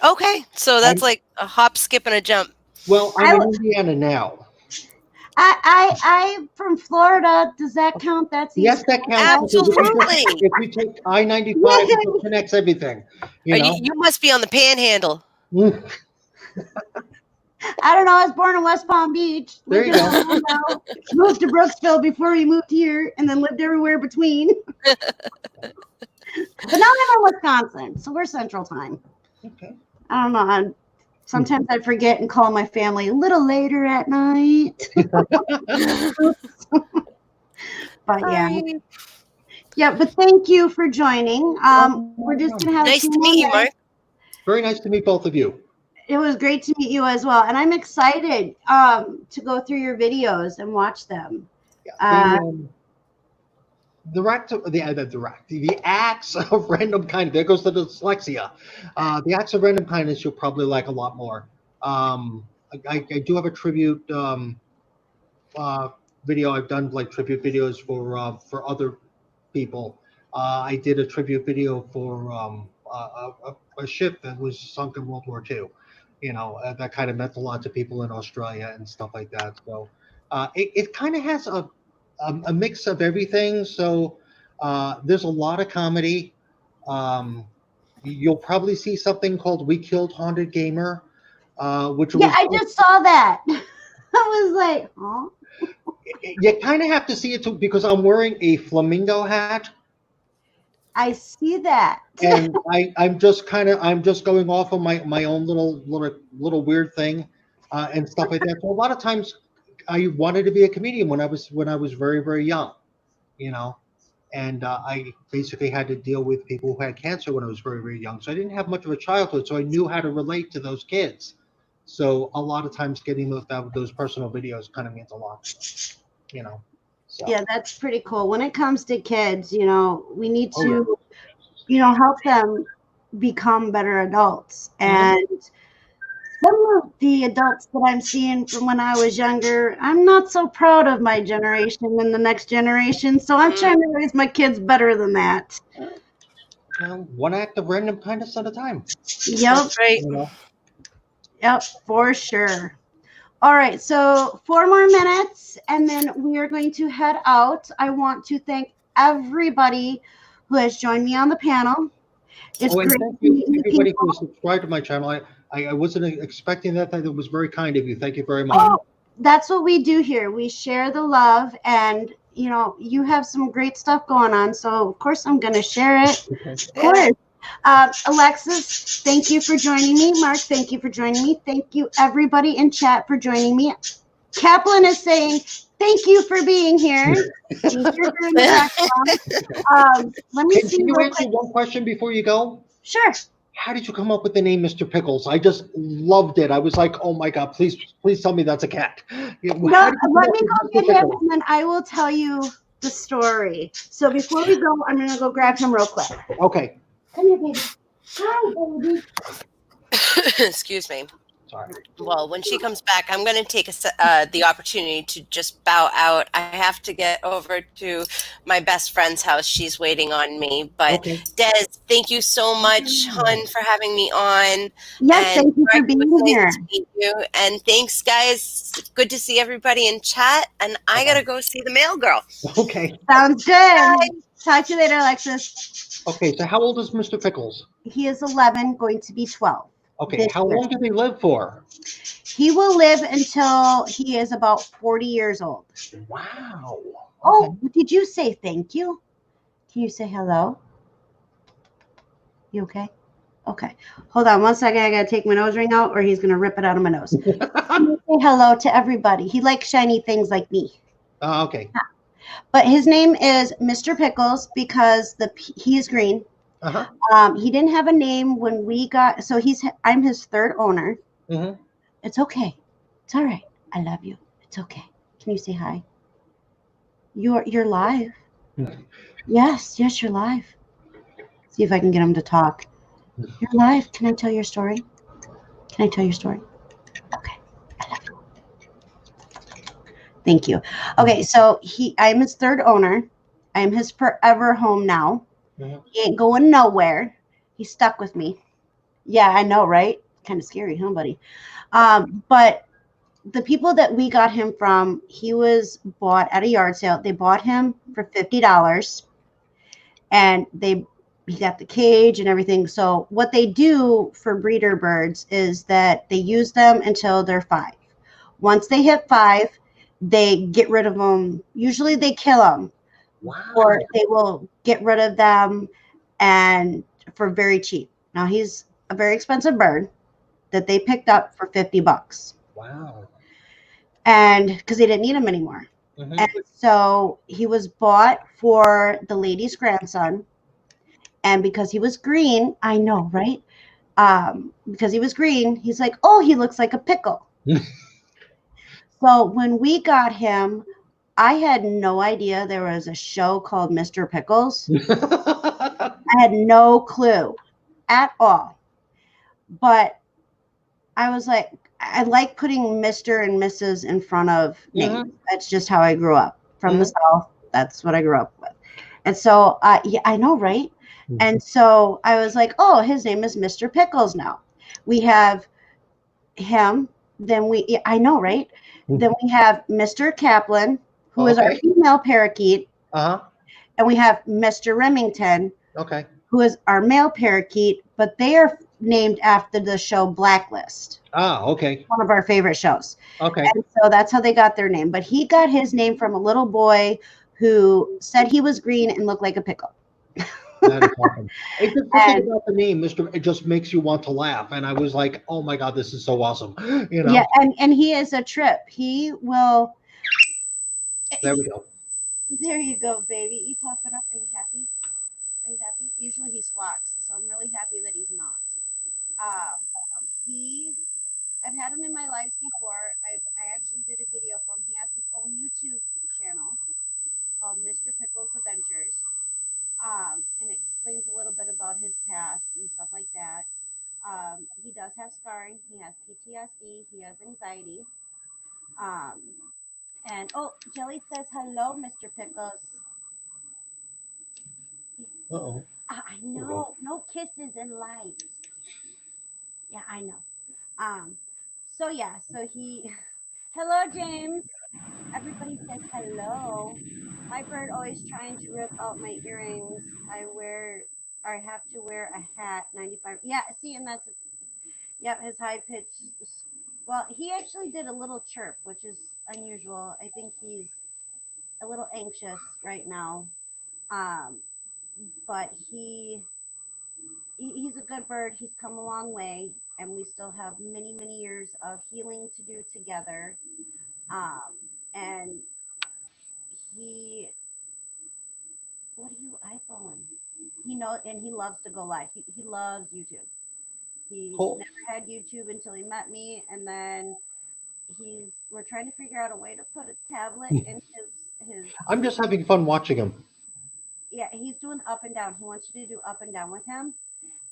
Okay, so that's like a hop, skip, and a jump. Well, I'm in Indiana now. I'm from Florida. Does that count? That's yes, that counts. Absolutely. If we take I-95, it connects everything. You must be on the Panhandle. I don't know. I was born in West Palm Beach. There you go. Moved to Brooksville before we moved here, and then lived everywhere between. But now I'm in Wisconsin, so we're Central Time. Okay. I don't know. Sometimes I forget and call my family a little later at night. But yeah. But thank you for joining. We're just gonna have nice to meet you, Mark. Very nice to meet both of you. It was great to meet you as well, and I'm excited to go through your videos and watch them. the acts of random kindness. There goes the dyslexia. The acts of random kindness you'll probably like a lot more. I do have a tribute uh, video. I've done like tribute videos for other people. I did a tribute video for a ship that was sunk in World War II. That kind of meant a lot to people in Australia and stuff like that. So it kind of has a mix of everything. So there's a lot of comedy. Um, you'll probably see something called "We Killed Haunted Gamer," which Yeah, was I just saw that. I was like, huh? you kind of have to see it too because I'm wearing a flamingo hat. I see that. And I'm just going off of my own little weird thing and stuff like that. So a lot of times I wanted to be a comedian when I was very very young, you know, and I basically had to deal with people who had cancer when I was very very young. So I didn't have much of a childhood, so I knew how to relate to those kids. So a lot of times getting those personal videos kind of means a lot, you know. So Yeah, that's pretty cool. When it comes to kids, we need oh yeah. to, help them become better adults. Mhm. And some of the adults that I'm seeing from when I was younger, I'm not so proud of my generation and the next generation. So I'm trying to raise my kids better than that. One act of random kindness at a time. Yep, That's right. You know. yep, for sure. All right, so 4 more minutes, and then we are going to head out. I want to thank everybody who has joined me on the panel. It's Oh, and great thank to you meet new everybody people. who has subscribed to my channel. I wasn't expecting that. That was very kind of you. Thank you very much. Oh, that's what we do here. We share the love, and you have some great stuff going on. So of course I'm going to share it. Okay. Of course. Alexis, thank you for joining me. Mark, thank you for joining me. Thank you everybody in chat for joining me. Kaplan is saying thank you for being here. You hear her in the background. Let me see Can you real answer quick. one question before you go? Sure. How did you come up with the name Mr. Pickles? I just loved it. I was like, oh my god, please tell me that's a cat. Yeah, No, how did you come let up me with go Mr. get him, Pickles? and then I will tell you the story. So before we go, I'm gonna go grab him real quick. Okay. Come here, baby. Hi, baby. Excuse me. Sorry. Well, when she comes back, I'm going to take the opportunity to just bow out. I have to get over to my best friend's house. She's waiting on me. But Okay. Des, thank you so much, hon, for having me on. Yes, And thank you for Mark, it was being nice here. to meet you. And thanks, guys. Good to see everybody in chat. And I got to go see the mail girl. Okay. Sounds good. Talk to you later, Alexis. Okay. So how old is Mr. Pickles? He is 11, going to be 12. Okay. This How year. long do they live for? He will live until he is about 40 years old. Wow. Oh, did you say thank you? Can you say hello? You okay? Okay. Hold on 1 second. I got to take my nose ring out or he's going to rip it out of my nose. Say hello to everybody. He likes shiny things like me. Okay. But his name is Mr. Pickles because he is green. Uh-huh. He didn't have a name when we got, so I'm his third owner. Mm-hmm. It's okay. It's all right. I love you. It's okay. Can you say hi? You're live. Yes, you're live. See if I can get him to talk. You're live. Can I tell your story? Can I tell your story? Okay. I love you. Thank you. Okay, so I'm his third owner. I'm his forever home now. Mm-hmm. He ain't going nowhere. He's stuck with me. Yeah, I know, right? Kind of scary, huh, buddy? But the people that we got him from, he was bought at a yard sale. They bought him for $50, and he got the cage and everything. So what they do for breeder birds is that they use them until they're 5. Once they hit 5, they get rid of them. Usually they kill them. Wow. Or they will get rid of them and for very cheap. Now he's a very expensive bird that they picked up for $50. Wow. And because they didn't need him anymore. Mm-hmm. And so he was bought for the lady's grandson. And because he was green, I know, right? Because he was green, he's like, oh, he looks like a pickle. So when we got him, I had no idea there was a show called Mr. Pickles. I had no clue at all. But I was like, I like putting Mr. and Mrs. in front of names. Mhm, That's just how I grew up from the mhm, South. That's what I grew up with. And so, yeah, I know, right? mhm. And so I was like, oh, his name is Mr. Pickles now. We have him. Then yeah, I know, right? Then we have Mr. Kaplan, who is our Okay. female parakeet. Uh-huh. And we have Mr. Remington, Okay. who is our male parakeet, but they are named after the show Blacklist, Ah, okay. one of our favorite shows. Okay. And so that's how they got their name. But he got his name from a little boy who said he was green and looked like a pickle. That is awesome. It's just something And about the name, Mr. It just makes you want to laugh. And I was like, oh my God, this is so awesome. You yeah, know? and he is a trip. He will. There we go. There you go, baby. You pop it up. Are you happy? Are you happy? Usually he squawks, so I'm really happy that he's not. Um, he I've had him in my lives before. I actually did a video for him. He has his own YouTube channel called Mr. Pickles Adventures. And it explains a little bit about his past and stuff like that. He does have scarring. He has PTSD. He has anxiety. Um, and oh, Jelly says hello, Mr. Pickles. Uh-oh. I There we go. know, no kisses and lives. Yeah, I know. Um, so yeah, so he. Hello, James. Everybody says hello. My bird always trying to rip out my earrings. I have to wear a hat 95. Yeah, see, and that's, yep, his high pitch. Well, he actually did a little chirp, which is unusual. I think he's a little anxious right now. Um, but he's a good bird. He's come a long way, and we still have many, many years of healing to do together. Um, and he what are you eyeballing? He knows, and he loves to go live. He loves YouTube. He Cool. never had YouTube until he met me, and then we're trying to figure out a way to put a tablet in his I'm just having fun watching him. yeah, he's doing up and down. He wants you to do up and down with him,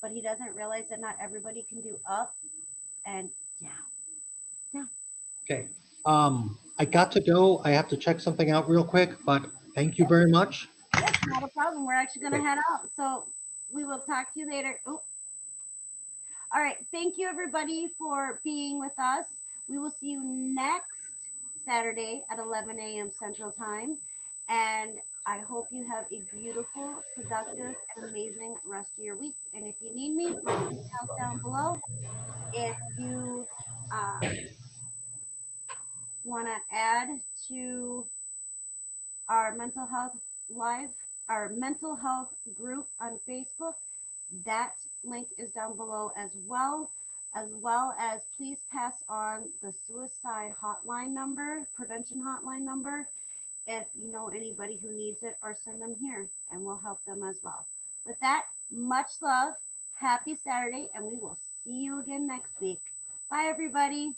but he doesn't realize that not everybody can do up and down. Down. Okay. I got to go. I have to check something out real quick, but thank you very much. Yes, not a problem. We're actually gonna Okay. head out, so we will talk to you later. Oh, all right. Thank you, everybody, for being with us. We will see you next Saturday at 11 a.m. Central Time. And I hope you have a beautiful, productive, and amazing rest of your week. And if you need me, my email's down below. If you want to add to our mental health live, our mental health group on Facebook. That link is down below as well as please pass on the suicide hotline number, prevention hotline number, if you know anybody who needs it, or send them here and we'll help them as well. With that, much love, happy Saturday, and we will see you again next week. Bye, everybody.